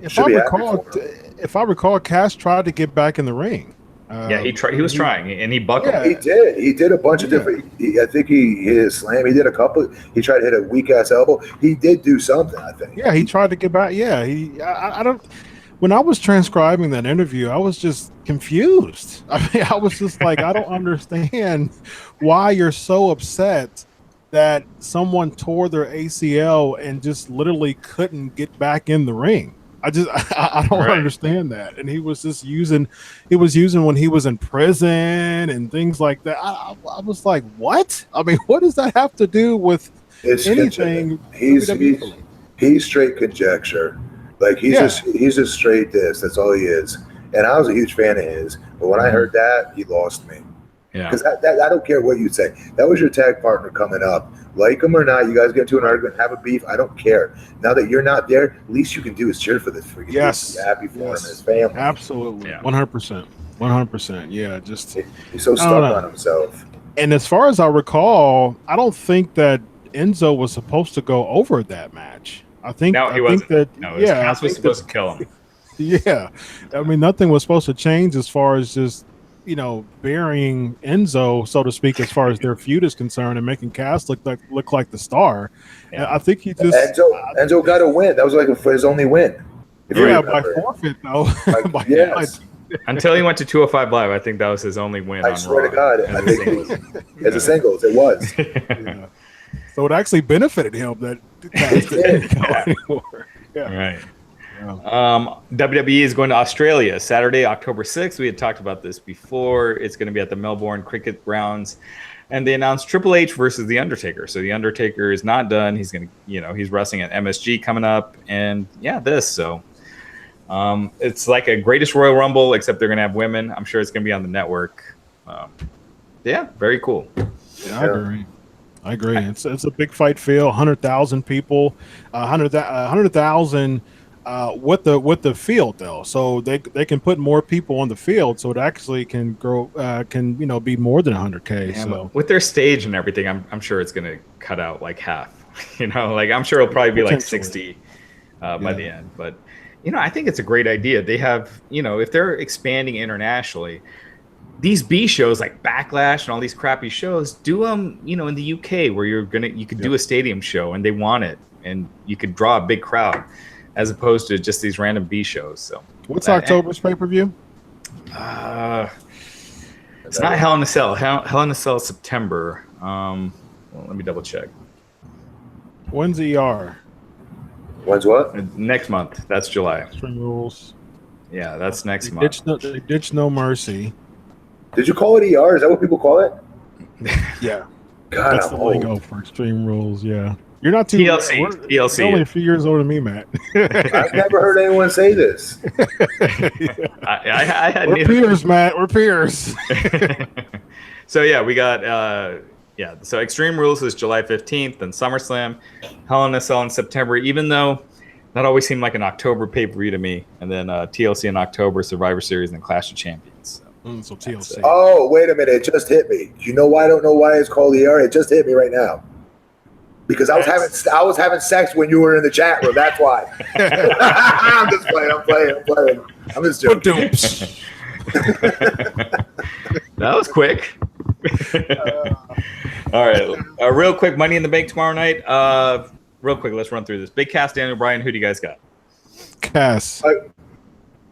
if I recall, Cass tried to get back in the ring. He was trying, and he buckled. Yeah, he did a bunch of different. I think he hit a slam. He did a couple. He tried to hit a weak ass elbow. He did do something, I think. Yeah, he tried to get back. Yeah, I don't. When I was transcribing that interview, I was just confused. I mean, I was just like, I don't understand why you're so upset that someone tore their ACL and just literally couldn't get back in the ring. I don't understand that. And he was using when he was in prison and things like that. I was like, what? I mean, what does that have to do with anything? He's straight conjecture. Like he's just straight this. That's all he is. And I was a huge fan of his. But when I heard that, he lost me. Yeah, because I don't care what you say. That was your tag partner coming up. Like him or not, you guys get into an argument, have a beef. I don't care. Now that you're not there, least you can do is cheer for this freaking. Yes, be happy for him and his family. Absolutely, 100%. Yeah, just he's so stuck on himself. And as far as I recall, I don't think that Enzo was supposed to go over that match. I think he wasn't. Cass was supposed to kill him. Yeah, I mean, nothing was supposed to change as far as just burying Enzo, so to speak, as far as their feud is concerned, and making Cass look like the star. Yeah. I think he just Enzo got a win. That was like his only win. By forfeit though. Yes. Until he went to 205 Live, I think that was his only win. I swear to God, I think as a singles, it was. Yeah. So it actually benefited him that Cass didn't go anymore. Yeah. Right. WWE is going to Australia Saturday, October 6th. We had talked about this before. It's going to be at the Melbourne Cricket Grounds, and they announced Triple H versus The Undertaker. So The Undertaker is not done. He's going to, he's wrestling at MSG coming up, and this. So it's like a Greatest Royal Rumble, except they're going to have women. I'm sure it's going to be on the network. Very cool. Yeah, I agree. I agree. It's a big fight field. 100,000 people, 100,000 with the field though, so they can put more people on the field, so it actually can grow, be more than 100K. Yeah, so with their stage and everything, I'm sure it's going to cut out like half. Like I'm sure it'll probably be like 60 by the end. But I think it's a great idea. They have, if they're expanding internationally, these B shows like Backlash and all these crappy shows, do them, in the UK where you could do a stadium show and they want it, and you could draw a big crowd, as opposed to just these random B shows. So what's October's pay-per-view? It's not Hell in a Cell. Hell in a Cell is September. Let me double check. When's ER? When's what? Next month. That's July. Extreme Rules. Yeah, that's next month. They ditched No Mercy. Did you call it ER? Is that what people call it? Yeah. God, that's I'm the old. lingo for Extreme Rules. Yeah. You're not too TLC. You're TLC. only a few years older than me, Matt. I've never heard anyone say this. I had We're peers, Matt. We're peers. So yeah, we got so Extreme Rules is July 15th, and SummerSlam, Hell in a Cell in September, even though that always seemed like an October pay-per-view to me. And then TLC in October, Survivor Series, and Clash of Champions. So TLC. Oh, wait a minute. It just hit me. You know why I don't know why it's called ER? It just hit me right now. Because I was having sex when you were in the chat room. That's why. I'm just playing. I'm just joking. That was quick. All right. Real quick, Money in the Bank tomorrow night. Real quick, let's run through this. Big Cass, Daniel Bryan. Who do you guys got? Cass.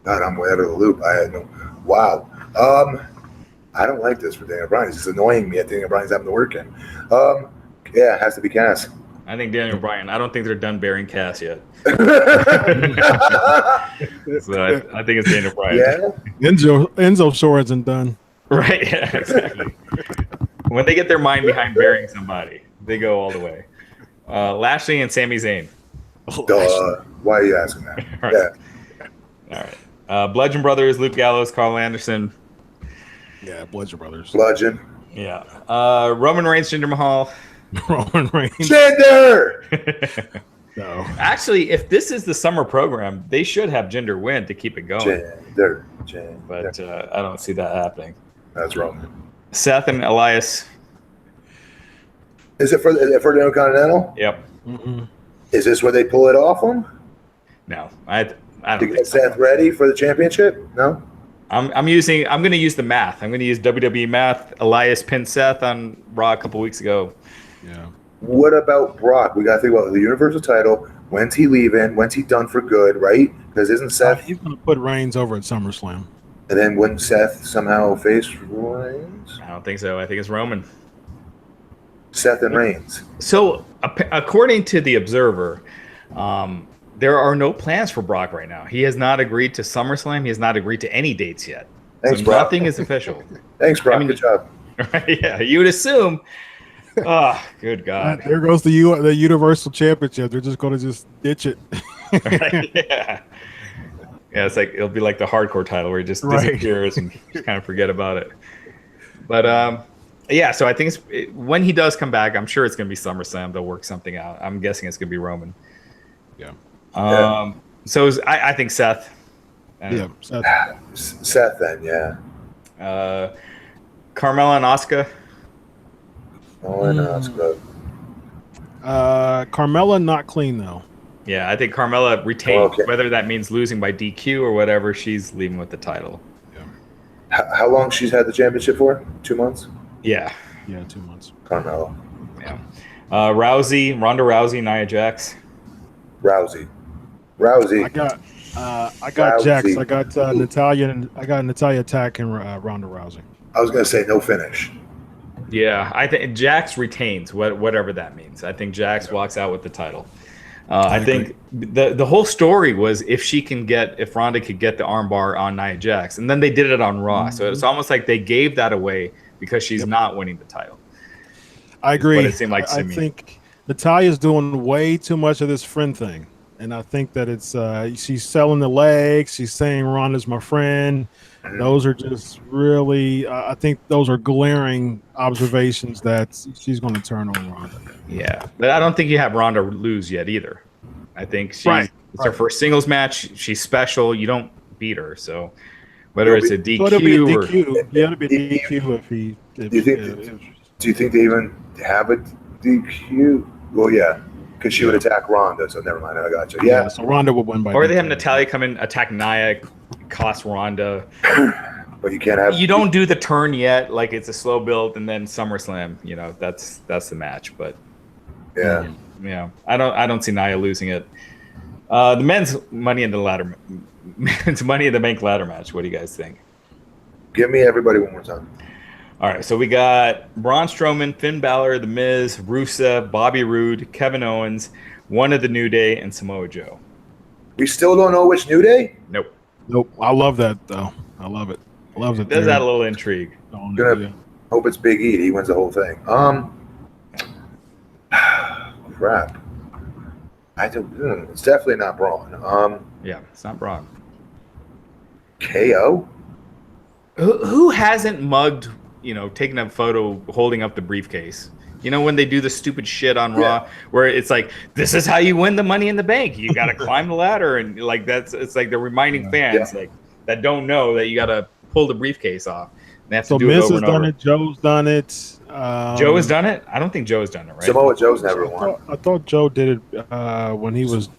God, I'm way out of the loop. I had no. Wow. I don't like this for Daniel Bryan. It's just annoying me. I think Daniel Bryan's having to work in. Yeah, it has to be Cass. I think Daniel Bryan. I don't think they're done burying Cass yet. So I think it's Daniel Bryan. Yeah. Enzo sure isn't done. Right. Yeah, exactly. When they get their mind behind burying somebody, they go all the way. Lashley and Sami Zayn. Why are you asking that? All right. Yeah. All right. Bludgeon Brothers, Luke Gallows, Carl Anderson. Yeah, Bludgeon Brothers. Bludgeon. Yeah. Roman Reigns, Jinder Mahal. Roman Reigns. Jinder! No. Actually, if this is the summer program, they should have Jinder win to keep it going. Jinder. But I don't see that happening. That's wrong. Seth and Elias. Is it for the Intercontinental? Yep. Mm-mm. Is this where they pull it off them? No, I don't To think get so. Seth ready for the championship? No? I'm going to use the math. I'm going to use WWE math. Elias pinned Seth on Raw a couple weeks ago. Yeah. What about Brock? We got to think about the Universal title. When's he leaving? When's he done for good, right? Because isn't Seth... He's going to put Reigns over at SummerSlam. And then wouldn't Seth somehow face Reigns? I don't think so. I think it's Roman. Seth and Reigns. So, according to the Observer, there are no plans for Brock right now. He has not agreed to SummerSlam. He has not agreed to any dates yet. Thanks, so Brock. nothing is official. Thanks, Brock. Good job. Yeah, you would assume. Oh, good God. There goes the Universal Championship. They're just going to just ditch it. Right? Yeah. Yeah, it's like it'll be like the hardcore title where it just disappears and just kind of forget about it. But yeah, so I think when he does come back, I'm sure it's going to be SummerSlam. They'll work something out. I'm guessing it's going to be Roman. Yeah. So I think Seth. Yeah, Seth then, yeah. Carmella and Asuka. Oh, and Asuka. Carmella not clean though. Yeah, I think Carmella retained. Okay. Whether that means losing by DQ or whatever, she's leaving with the title. How long she's had the championship for? 2 months? Yeah. Yeah, 2 months. Carmella. Yeah. Ronda Rousey, Nia Jax. Rousey. I got Rousey. Jax. I got Natalia. I got Natalia attacking Ronda Rousey. I was going to say no finish. Yeah, I think Jax retains, whatever that means. I think Jax walks out with the title. I think the whole story was if Ronda could get the armbar on Nia Jax, and then they did it on Raw. So it's almost like they gave that away because she's not winning the title. I agree. What it seemed like to I me. think Natalia's doing way too much of this friend thing, and I think that it's she's selling the legs. She's saying Ronda's my friend. Those are just really, I think those are glaring observations that she's going to turn on Ronda. Yeah, but I don't think you have Ronda lose yet either. I think it's her first singles match. She's special. You don't beat her. So whether it's a DQ so it'll be a or DQ. Yeah, it'll be a DQ if he. Do you think they even have a DQ? Well, yeah, because she would attack Ronda. So never mind. I got you. Yeah. So Ronda would win by. Or DQ. they have Natalya come in, attack Nia, cost Ronda. But you can't have. You don't do the turn yet. Like it's a slow build, and then SummerSlam. You know that's the match. But yeah, I don't see Nia losing it. The men's Money in the Bank ladder match. What do you guys think? Give me everybody one more time. All right, so we got Braun Strowman, Finn Balor, The Miz, Rusev, Bobby Roode, Kevin Owens, one of the New Day, and Samoa Joe. We still don't know which New Day? Nope. I love that though. I love it. I love it. Does add a little intrigue. Hope it's Big E. He wins the whole thing. Crap. It's definitely not Braun. Yeah, it's not Braun. KO? Who hasn't mugged, taking a photo holding up the briefcase? When they do the stupid shit on Raw where it's like, this is how you win the Money in the Bank. You got to climb the ladder. And like, it's like they're reminding fans like that don't know that you got to pull the briefcase off. They have to do Miz it over has and over. done it. Joe's done it. Joe has done it? I don't think Joe has done it, right? Samoa Joe's never won. I thought Joe did it when he was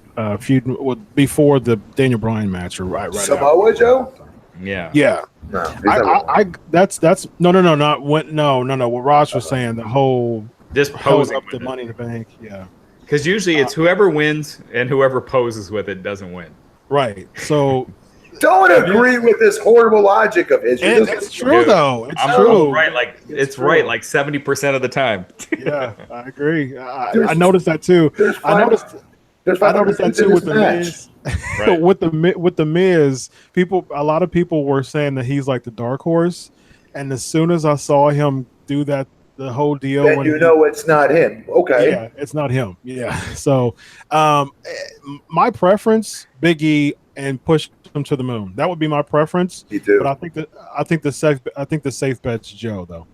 feuding before the Daniel Bryan match, or right. Samoa after. Joe? Yeah. No, that's not when what Raj was saying, the whole just posing up the Money in the Bank. Yeah. Because usually it's whoever wins and whoever poses with it doesn't win. Right. So don't agree with this horrible logic of his. It's true though. It's true. Right, it's right, like 70% of the time. Yeah, I agree. I noticed that too. I noticed that too with the Miz. Right. with the Miz, a lot of people were saying that he's like the dark horse, and as soon as I saw him do that, the whole deal, then it's not him. Okay, yeah, it's not him. Yeah. So, my preference, Big E, and push him to the moon. That would be my preference. Me too. But I think the safe bet's Joe though.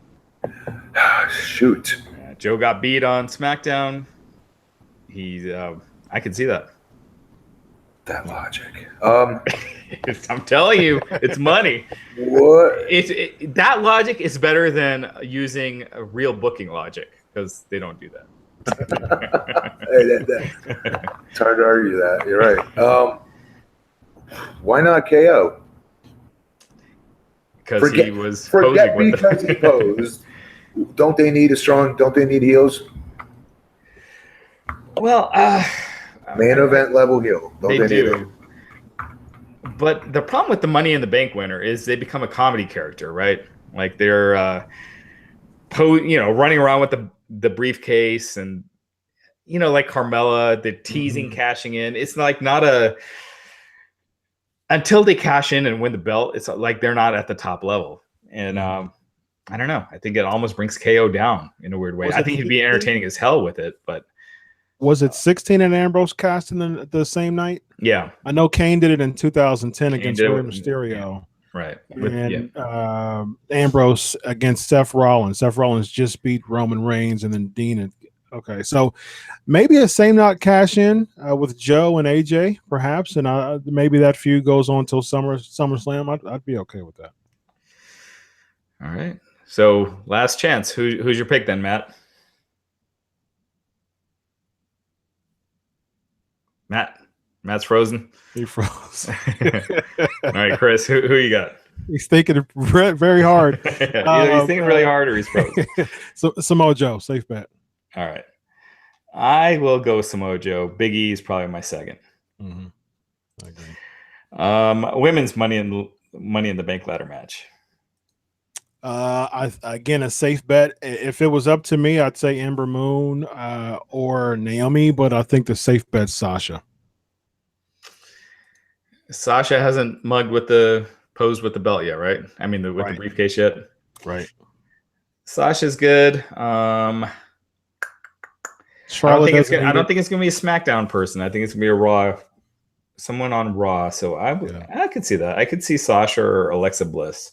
Shoot. Yeah, Joe got beat on SmackDown. I can see that. That logic. I'm telling you, it's money. What? That logic is better than using a real booking logic because they don't do that. It's hard to argue that. You're right. Why not KO? Because he was forget posing with because he posed. Don't they need heels? Well, main event level heel. They do. But the problem with the Money in the Bank winner is they become a comedy character, right? Like they're, running around with the briefcase and, like Carmella, the teasing, cashing in. It's like until they cash in and win the belt, it's like they're not at the top level. And I don't know. I think it almost brings KO down in a weird way. I think he'd be entertaining as hell with it, but. Was it 16 and Ambrose cast in the same night? Yeah. I know Kane did it in 2010 against Rey Mysterio. Right. Ambrose against Seth Rollins. Seth Rollins just beat Roman Reigns and then Dean. Okay, so maybe a same night cash in with Joe and AJ, perhaps, and maybe that feud goes on till SummerSlam. I'd be okay with that. All right. So last chance. Who's your pick then, Matt? Matt's frozen. He froze. All right, Chris, who you got? He's thinking very hard. Either he's thinking really hard or he's frozen. So Samoa Joe, safe bet. All right. I will go Samoa Joe. Big E is probably my second. Mm-hmm. I agree. Women's Money in the Bank ladder match. Again, a safe bet. If it was up to me, I'd say Ember Moon or Naomi, but I think the safe bet's Sasha. Sasha hasn't posed with the belt yet, right? I mean, with the briefcase yet. Right. Sasha's good. I don't think it's gonna be a SmackDown person. I think it's gonna be a Raw someone on Raw. So I could see that. I could see Sasha or Alexa Bliss.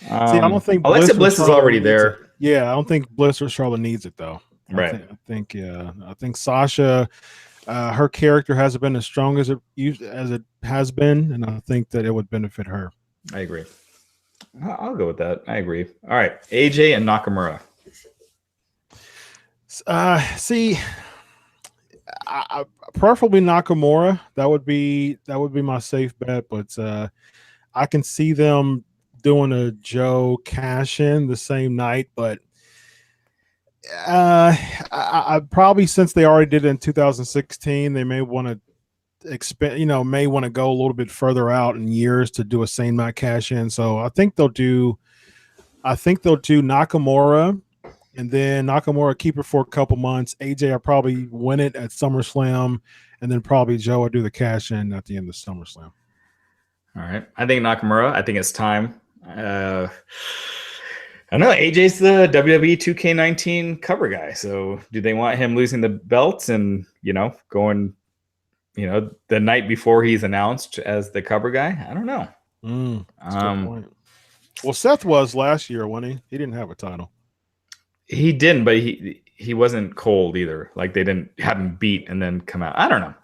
See, I don't think Alexa Bliss is already there. Yeah, I don't think Bliss or Charlotte needs it though. Right. I think Sasha, her character hasn't been as strong as it has been, and I think that it would benefit her. I agree. I'll go with that. I agree. All right, AJ and Nakamura. See, I preferably Nakamura. That would be my safe bet, but I can see them doing a Joe cash in the same night, but I probably, since they already did it in 2016, they may want to may want to go a little bit further out in years to do a same night cash in. So I think they'll do Nakamura, and then Nakamura keep it for a couple months. AJ will probably win it at SummerSlam, and then probably Joe will do the cash in at the end of SummerSlam. All right. I think Nakamura. I think it's time. I know AJ's the WWE 2K19 cover guy. So do they want him losing the belts and, going, the night before he's announced as the cover guy? I don't know. That's a good point. Well, Seth was last year, wasn't he? He didn't have a title. He didn't, but he wasn't cold either. Like they didn't have him beat and then come out. I don't know.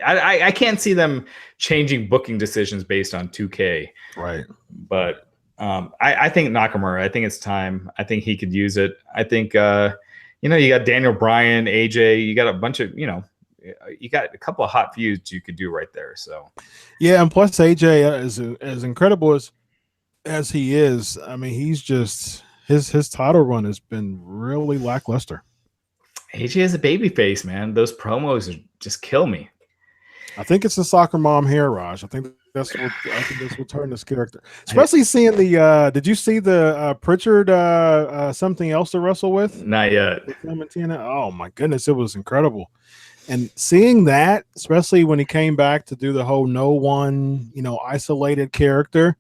I can't see them changing booking decisions based on 2K. Right. But I think Nakamura, I think it's time. I think he could use it. I think, you got Daniel Bryan, AJ, you got a bunch of, you got a couple of hot feuds you could do right there. So, yeah. And plus AJ is as incredible as he is. I mean, he's just, his title run has been really lackluster. AJ is a baby face, man. Those promos just kill me. I think it's the soccer mom hair, Raj. I think that's what turned this character. Especially seeing the did you see the Pritchard something else to wrestle with? Not yet. Oh my goodness, it was incredible. And seeing that, especially when he came back to do the whole no one, isolated character,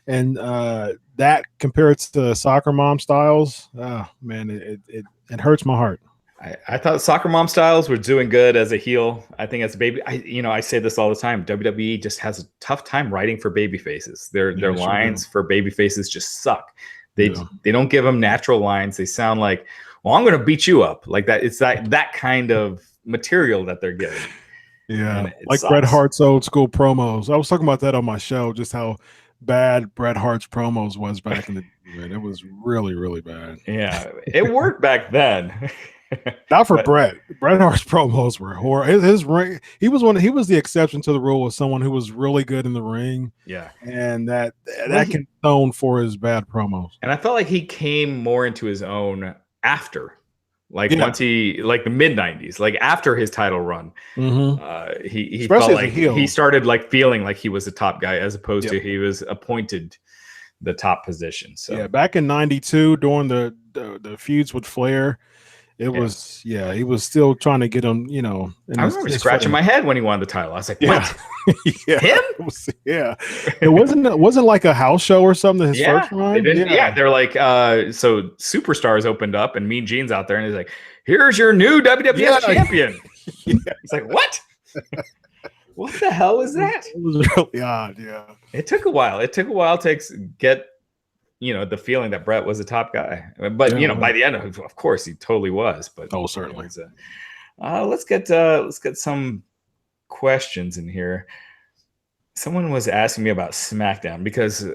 and that compared to Soccer Mom Styles, oh man, it hurts my heart. I thought Soccer Mom Styles were doing good as a heel. I think as a baby, I say this all the time. WWE just has a tough time writing for baby faces. Their lines for baby faces just suck. They don't give them natural lines. They sound like, well, I'm going to beat you up like that. It's that kind of material that they're getting. Yeah, like sucks. Bret Hart's old school promos. I was talking about that on my show, just how bad Bret Hart's promos was back in the day. It was really, really bad. Yeah, it worked back then. Not for Bret. Bret Hart's promos were horrible. His ring, he was the exception to the rule of someone who was really good in the ring. Yeah, and that can atone for his bad promos. And I felt like he came more into his own after, once he the mid '90s, after his title run. Mm-hmm. He felt like he started feeling like he was a top guy as opposed to he was appointed the top position. So yeah, back in '92 during the feuds with Flair. He was still trying to get him, I remember scratching my head when he won the title. I was like, what? Yeah. Him? It wasn't like a house show or something, his first run? They're like, so Superstars opened up and Mean Gene's out there and he's like, here's your new WWF champion. It's like, what? What the hell is that? It was really odd, yeah. It took a while. to get the feeling that Bret was a top guy, but by the end of course he totally was. But certainly. Let's get some questions in here. Someone was asking me about SmackDown because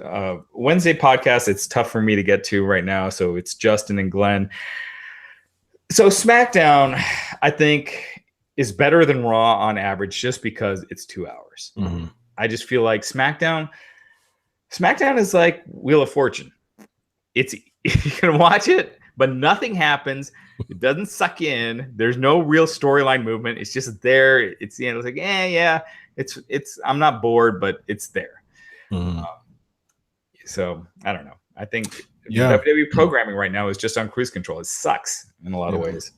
Wednesday podcast, it's tough for me to get to right now. So it's Justin and Glenn. So SmackDown, I think, is better than Raw on average just because it's 2 hours. Mm-hmm. I just feel like SmackDown is like Wheel of Fortune. You can watch it, but nothing happens. It doesn't suck in. There's no real storyline movement. It's just there. It's the end. It's like, it's. I'm not bored, but it's there. Mm-hmm. So I don't know. I think WWE programming right now is just on cruise control. It sucks in a lot of ways.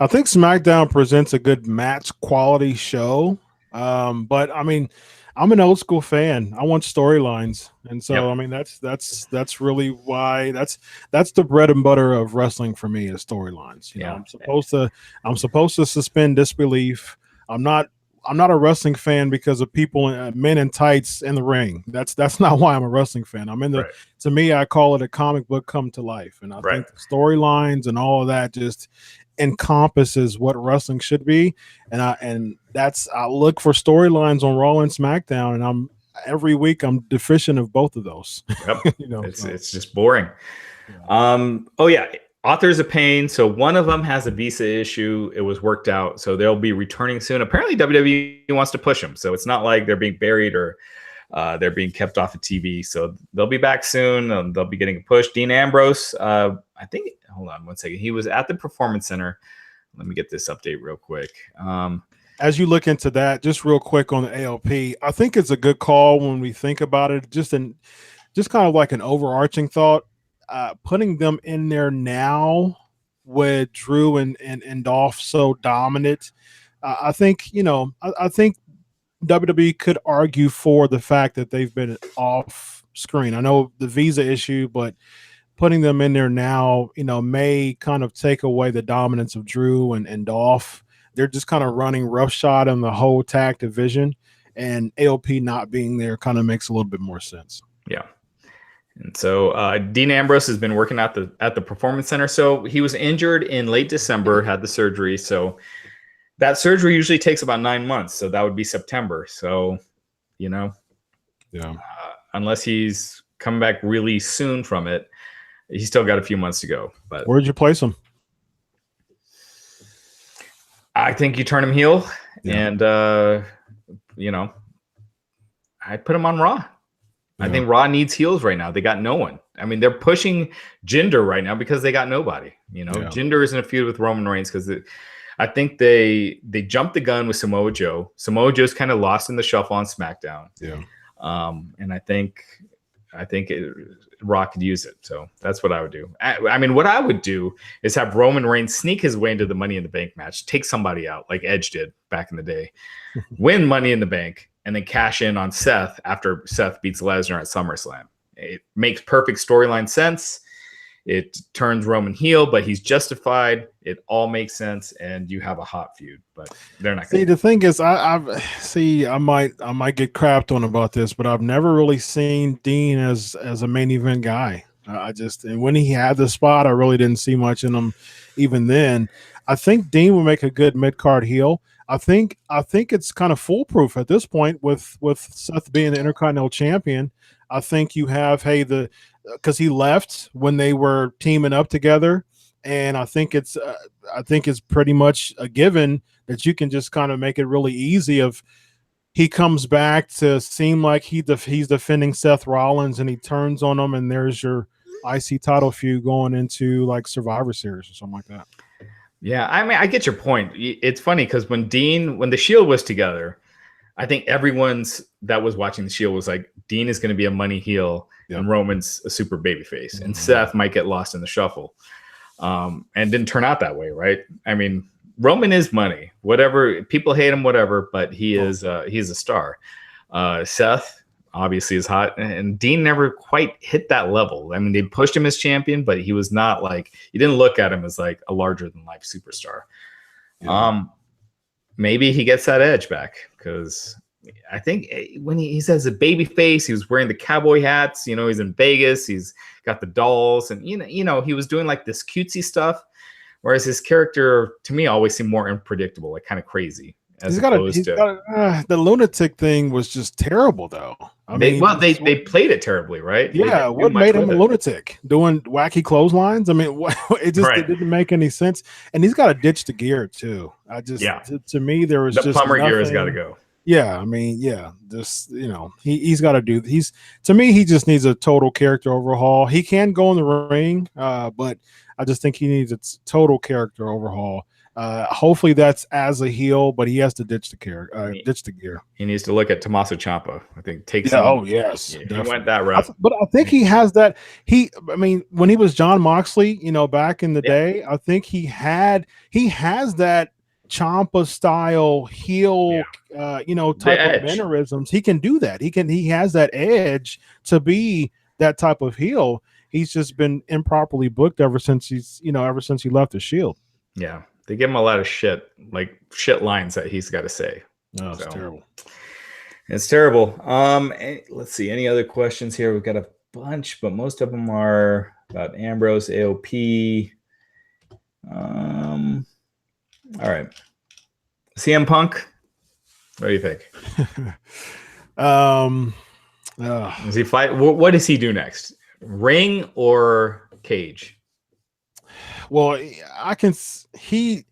I think SmackDown presents a good match quality show, but I mean, I'm an old school fan. I want storylines, and so I mean that's really why that's the bread and butter of wrestling for me is storylines. I'm supposed to suspend disbelief. I'm I'm not a wrestling fan because of people, men in tights in the ring. That's not why I'm a wrestling fan. I'm in the. Right. To me, I call it a comic book come to life, and I think the storylines and all of that just encompasses what wrestling should be. And I look for storylines on Raw and SmackDown, and every week I'm deficient of both of those. Yep. It's just boring. Yeah. Authors of Pain. So one of them has a visa issue. It was worked out. So they'll be returning soon. Apparently WWE wants to push them. So it's not like they're being buried or they're being kept off of TV. So they'll be back soon. They'll be getting a push. Dean Ambrose, I think, hold on one second. He was at the Performance Center. Let me get this update real quick. As you look into that, just real quick on the ALP, I think it's a good call when we think about it. Just kind of like an overarching thought. Putting them in there now with Drew and Dolph so dominant, I think I think WWE could argue for the fact that they've been off screen. I know the visa issue, but putting them in there now, may kind of take away the dominance of Drew and Dolph. They're just kind of running roughshod on the whole tag division, and ALP not being there kind of makes a little bit more sense. Yeah. And so Dean Ambrose has been working at the Performance Center. So he was injured in late December, had the surgery. So that surgery usually takes about 9 months. So that would be September. So, unless he's come back really soon from it, he's still got a few months to go. But where'd you place him? I think you turn him heel, and I put him on Raw. I think Raw needs heels right now. They got no one. I mean, they're pushing Jinder right now because they got nobody. Jinder is in a feud with Roman Reigns because I think they jumped the gun with Samoa Joe. Samoa Joe's kind of lost in the shuffle on SmackDown. Yeah. And I think Raw could use it. So that's what I would do. I mean, what I would do is have Roman Reigns sneak his way into the Money in the Bank match, take somebody out like Edge did back in the day, win Money in the Bank, and then cash in on Seth after Seth beats Lesnar at SummerSlam. It makes perfect storyline sense. It turns Roman heel, but he's justified. It all makes sense, and you have a hot feud. But they're not. See, the thing is, I might get crapped on about this, but I've never really seen Dean as a main event guy. And when he had the spot, I really didn't see much in him. Even then, I think Dean would make a good mid card heel. I think it's kind of foolproof at this point with Seth being the Intercontinental Champion. I think you have because he left when they were teaming up together, and I think it's pretty much a given that you can just kind of make it really easy. If he comes back to seem like he's defending Seth Rollins, and he turns on him, and there's your IC title feud going into like Survivor Series or something like that. Yeah, I mean, I get your point. It's funny because when the Shield was together, I think that was watching the Shield was like, Dean is going to be a money heel, and Roman's a super babyface, and Seth might get lost in the shuffle. And didn't turn out that way, right? I mean, Roman is money. Whatever, people hate him, whatever, but he's a star. Seth obviously is hot, and Dean never quite hit that level. I mean, they pushed him as champion, but he was not like, you didn't look at him as like a larger than life superstar. Yeah. Maybe he gets that edge back, because I think when he says a baby face, he was wearing the cowboy hats, he's in Vegas, he's got the dolls, and he was doing like this cutesy stuff, whereas his character to me always seemed more unpredictable, like kind of crazy. The lunatic thing was just terrible, though. They played it terribly, right? Yeah, what made him a lunatic? Doing wacky clotheslines? I mean, it didn't make any sense. And he's got to ditch the gear too. To me, there was the plumber gear has got to go. Yeah, I mean, he's got to do. To me, he just needs a total character overhaul. He can go in the ring, but I just think he needs a total character overhaul. Hopefully that's as a heel, but he has to ditch the gear. He needs to look at Tommaso Ciampa. I think he went that route. But I think he has that. When he was John Moxley, back in the day, I think he has that Ciampa style heel, type of mannerisms. He can do that. He has that edge to be that type of heel. He's just been improperly booked ever since he left the Shield. Yeah. They give him a lot of shit lines that he's got to say. No, it's terrible. It's terrible. Let's see. Any other questions here? We've got a bunch, but most of them are about Ambrose, AOP. All right. CM Punk. What do you think? Does he fight? What does he do next? Ring or cage? Well, I can. He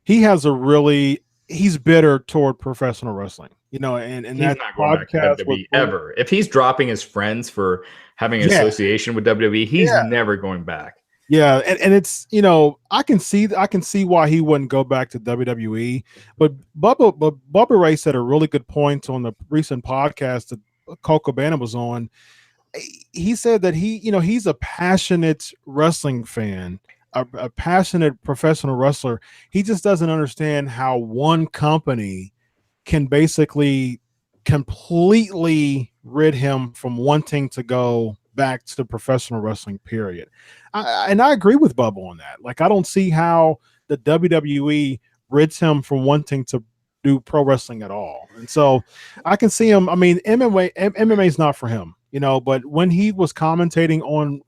has a really. He's bitter toward professional wrestling, and he's that not going back to WWE ever. If he's dropping his friends for having an association with WWE, he's never going back. Yeah, and it's I can see why he wouldn't go back to WWE, but Bubba Ray said a really good point on the recent podcast that Colt Cabana was on. He said that he's a passionate wrestling fan. A passionate professional wrestler. He just doesn't understand how one company can basically completely rid him from wanting to go back to professional wrestling, period. And I agree with Bubba on that. Like, I don't see how the WWE rids him from wanting to do pro wrestling at all. And so I can see him. I mean, MMA is not for him, but when he was commentating on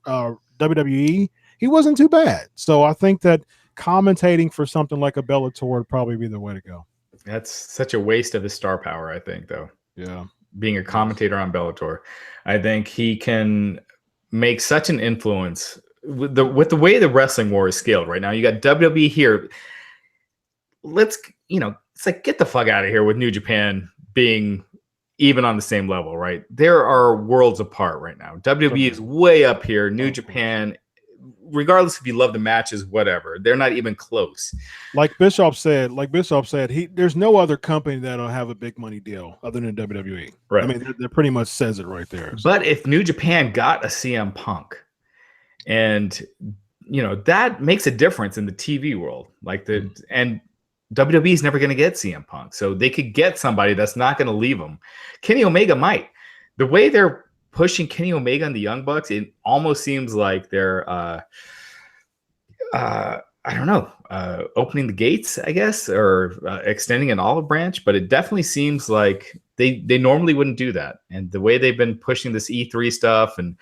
WWE, he wasn't too bad. So I think that commentating for something like a Bellator would probably be the way to go. That's such a waste of his star power, I think, though. Yeah. Being a commentator on Bellator. I think he can make such an influence with the way the wrestling war is scaled right now. You got WWE here. It's like, get the fuck out of here with New Japan being even on the same level, right? There are worlds apart right now. WWE is way up here. New Japan, regardless if you love the matches, whatever, they're not even close. Like Bischoff said, there's no other company that'll have a big money deal other than WWE. Right. I mean, that pretty much says it right there. But if New Japan got a CM Punk, and that makes a difference in the TV world, and WWE is never going to get CM Punk, so they could get somebody that's not going to leave them. Kenny Omega might. The way they're pushing Kenny Omega and the Young Bucks, it almost seems like they're opening the gates, I guess, or extending an olive branch, but it definitely seems like they normally wouldn't do that. And the way they've been pushing this E3 stuff and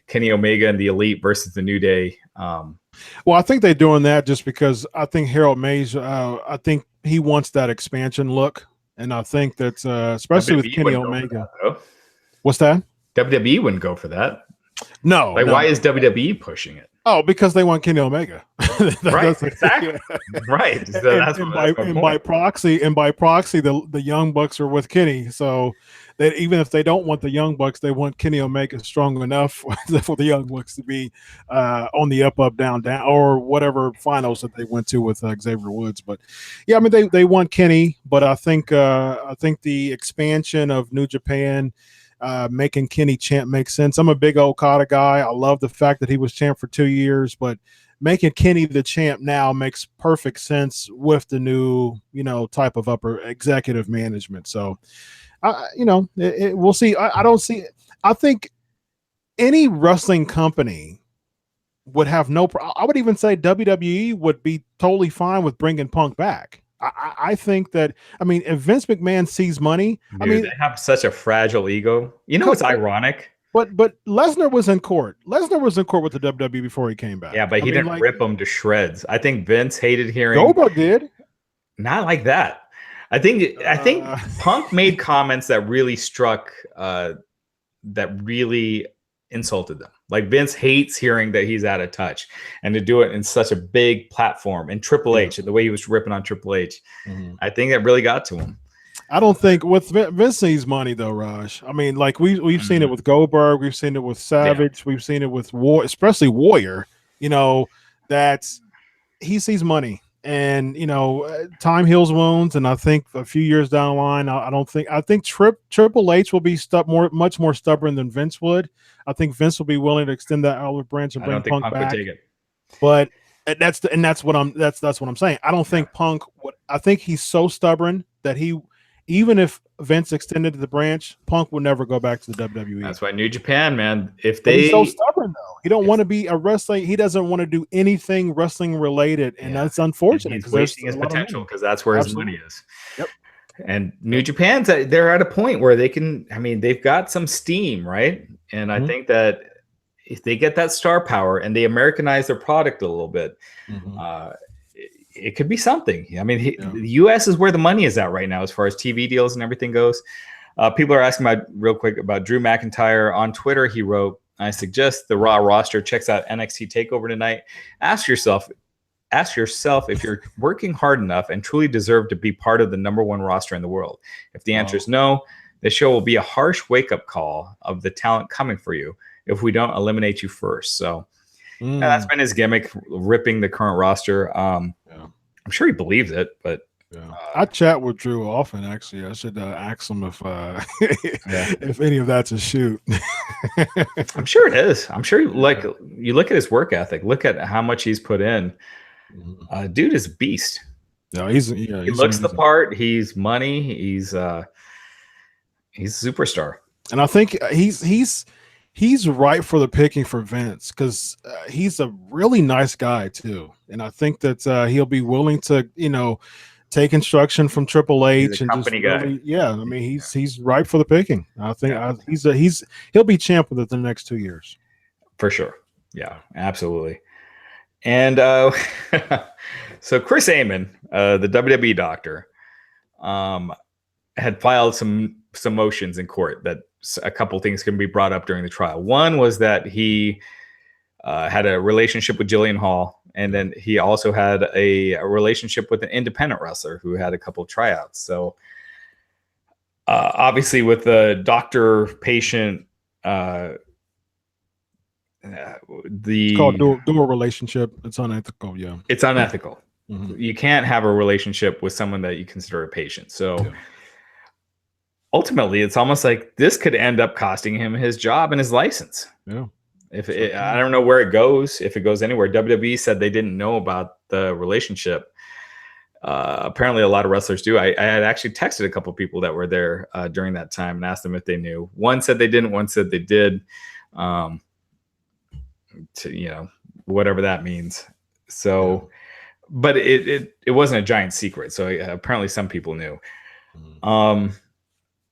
Kenny Omega and the Elite versus the New Day. Well, I think they're doing that just because I think Harold Mays, I think he wants that expansion look. And I think that's especially with Kenny Omega. What's that? WWE wouldn't go for that. No. Why is WWE pushing it? Oh, because they want Kenny Omega. Right. Exactly. Right. So by proxy, the Young Bucks are with Kenny. So that even if they don't want the Young Bucks, they want Kenny Omega strong enough for the Young Bucks to be on the up, down, or whatever finals that they went to with Xavier Woods. But yeah, I mean they want Kenny, but I think the expansion of New Japan, making Kenny champ makes sense. I'm a big Okada guy. I love the fact that he was champ for 2 years, but making Kenny the champ now makes perfect sense with the new, type of upper executive management. So, we'll see. I don't see. I think any wrestling company would have no. I would even say WWE would be totally fine with bringing Punk back. I think that, if Vince McMahon sees money, Dude, they have such a fragile ego. What's ironic? But Lesnar was in court. Lesnar was in court with the WWE before he came back. Yeah, but he didn't rip them to shreds. I think Vince hated hearing. Goldberg did. Not like that. I think Punk made comments that really struck, that really insulted them. Like, Vince hates hearing that he's out of touch, and to do it in such a big platform, and Triple H, the way he was ripping on Triple H, I think that really got to him. I don't think with Vince needs money though, Raj. We've seen it with Goldberg, we've seen it with Savage, we've seen it with especially Warrior. That he sees money, and time heals wounds. And I think a few years down the line, I think Triple H will be much more stubborn than Vince would. I think Vince will be willing to extend that olive branch and bring Punk back. Would take it. But that's what I'm saying. I don't think Punk would. I think he's so stubborn that even if Vince extended the branch, Punk would never go back to the WWE. That's why New Japan, man. He's so stubborn though. He don't want to be a wrestling. He doesn't want to do anything wrestling related, and that's unfortunate. He's wasting his potential because that's where his money is. Yep. And New Japan's they're at a point where they can. I mean, they've got some steam, right? And I think that if they get that star power and they Americanize their product a little bit, it could be something. I mean, the U.S. is where the money is at right now as far as TV deals and everything goes. People are asking real quick about Drew McIntyre. On Twitter, he wrote, "I suggest the Raw roster checks out NXT TakeOver tonight. Ask yourself if you're working hard enough and truly deserve to be part of the #1 roster in the world. If the answer is no, the show will be a harsh wake-up call of the talent coming for you if we don't eliminate you first." So that's been his gimmick, ripping the current roster. I'm sure he believes it, but I chat with Drew often. Actually, I should ask him if if any of that's a shoot. I'm sure it is. I'm sure you look at his work ethic, look at how much he's put in. Dude is a beast. No, he looks the part. He's money. He's a superstar, and I think he's right for the picking for Vince because he's a really nice guy too, and I think that he'll be willing to take instruction from Triple H and company just really, guy. I mean he's right for the picking. I think he'll be champ within the next 2 years for sure. Yeah, absolutely. And so Chris Amon, the WWE doctor, had filed some motions in court that a couple things can be brought up during the trial. One was that he had a relationship with Jillian Hall, and then he also had a relationship with an independent wrestler who had a couple of tryouts. So obviously with the doctor-patient it's called dual relationship. It's unethical. Yeah, it's unethical. You can't have a relationship with someone that you consider a patient. So ultimately, it's almost like this could end up costing him his job and his license. Yeah. I don't know where it goes, if it goes anywhere. WWE said they didn't know about the relationship. Apparently, a lot of wrestlers do. I had actually texted a couple people that were there during that time and asked them if they knew. One said they didn't. One said they did. Whatever that means. So, but it wasn't a giant secret. So apparently, some people knew.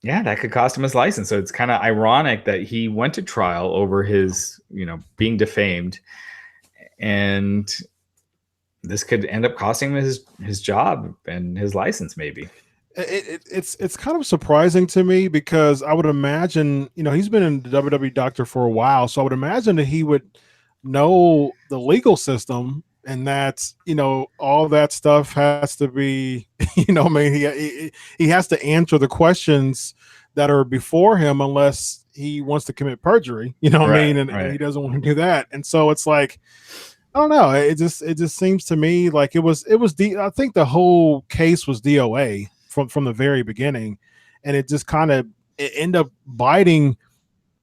That could cost him his license. So it's kind of ironic that he went to trial over his, being defamed, and this could end up costing him his job and his license, maybe. It's kind of surprising to me because I would imagine, he's been in the WWE doctor for a while, so I would imagine that he would know the legal system. And that's, all that stuff has to be, he has to answer the questions that are before him unless he wants to commit perjury, and he doesn't want to do that. And so it's like, I don't know. It just seems to me like I think the whole case was DOA from the very beginning. And it just it ended up biting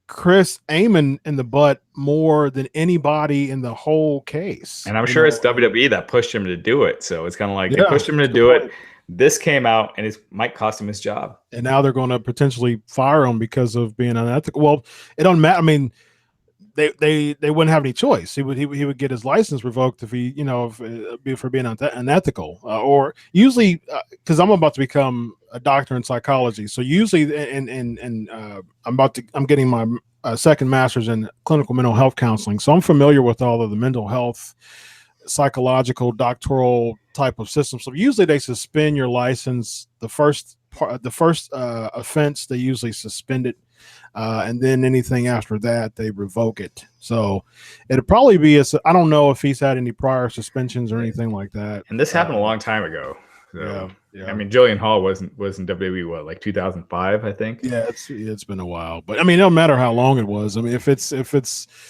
Chris Amon in the butt more than anybody in the whole case. And I'm sure it's WWE that pushed him to do it. So it's kind of like they pushed him to do it. This came out and it might cost him his job. And now they're going to potentially fire him because of being unethical. Well, it don't matter. I mean, they wouldn't have any choice. He would get his license revoked if he, for being unethical. Or usually, because I'm about to become a doctor in psychology, so usually, I'm getting my second master's in clinical mental health counseling, so I'm familiar with all of the mental health, psychological, doctoral type of systems. So usually they suspend your license the first offense. They usually suspend it. And then anything after that, they revoke it. So it'd probably be I don't know if he's had any prior suspensions or anything like that. And this happened a long time ago. So, yeah. I mean, Jillian Hall was in WWE, like 2005, I think. Yeah, it's been a while, but I mean, it don't matter how long it was. I mean, if it's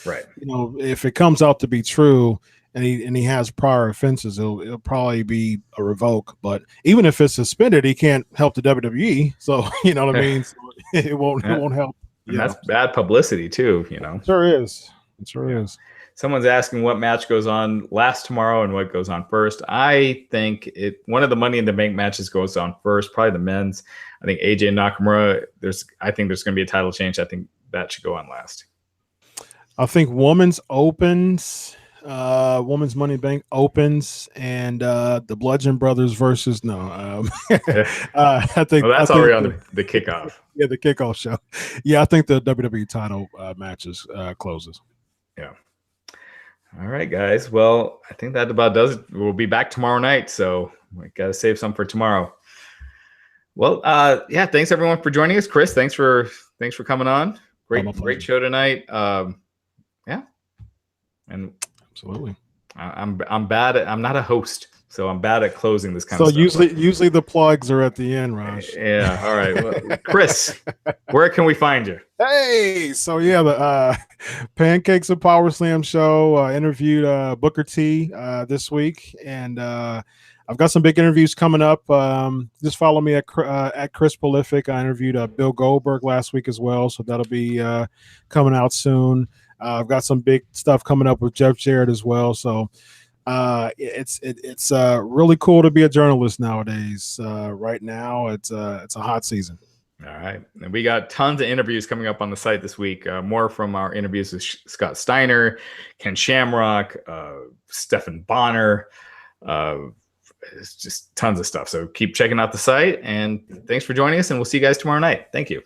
right, if it comes out to be true, and he has prior offenses, it'll probably be a revoke. But even if it's suspended, he can't help the WWE. So you know what I mean. So it won't help. And that's bad publicity too. It sure is. It sure is. Someone's asking what match goes on last tomorrow and what goes on first. I think one of the Money in the Bank matches goes on first, probably the men's. I think AJ and Nakamura. I think there's going to be a title change. I think that should go on last. I think women's opens. Women's Money Bank opens, and the Bludgeon Brothers versus I think that's already on the kickoff. Yeah, the kickoff show. Yeah, I think the WWE title matches closes. Yeah. All right, guys. Well, I think that about does it. We'll be back tomorrow night, so we got to save some for tomorrow. Well, yeah, thanks everyone for joining us. Chris, thanks for coming on. Great show tonight. Yeah. And absolutely. I'm bad at, I'm not a host, so I'm bad at closing this kind of stuff. So usually the plugs are at the end, Raj. Yeah. All right. Well, Chris, where can we find you? Hey, so yeah, the Pancakes and Power Slam show interviewed Booker T this week, and I've got some big interviews coming up. Just follow me at Chris Prolific. I interviewed Bill Goldberg last week as well, so that'll be coming out soon. I've got some big stuff coming up with Jeff Jarrett as well. So it's really cool to be a journalist nowadays. Right now, it's a hot season. All right. And we got tons of interviews coming up on the site this week. More from our interviews with Scott Steiner, Ken Shamrock, Stephan Bonner. It's just tons of stuff. So keep checking out the site. And thanks for joining us. And we'll see you guys tomorrow night. Thank you.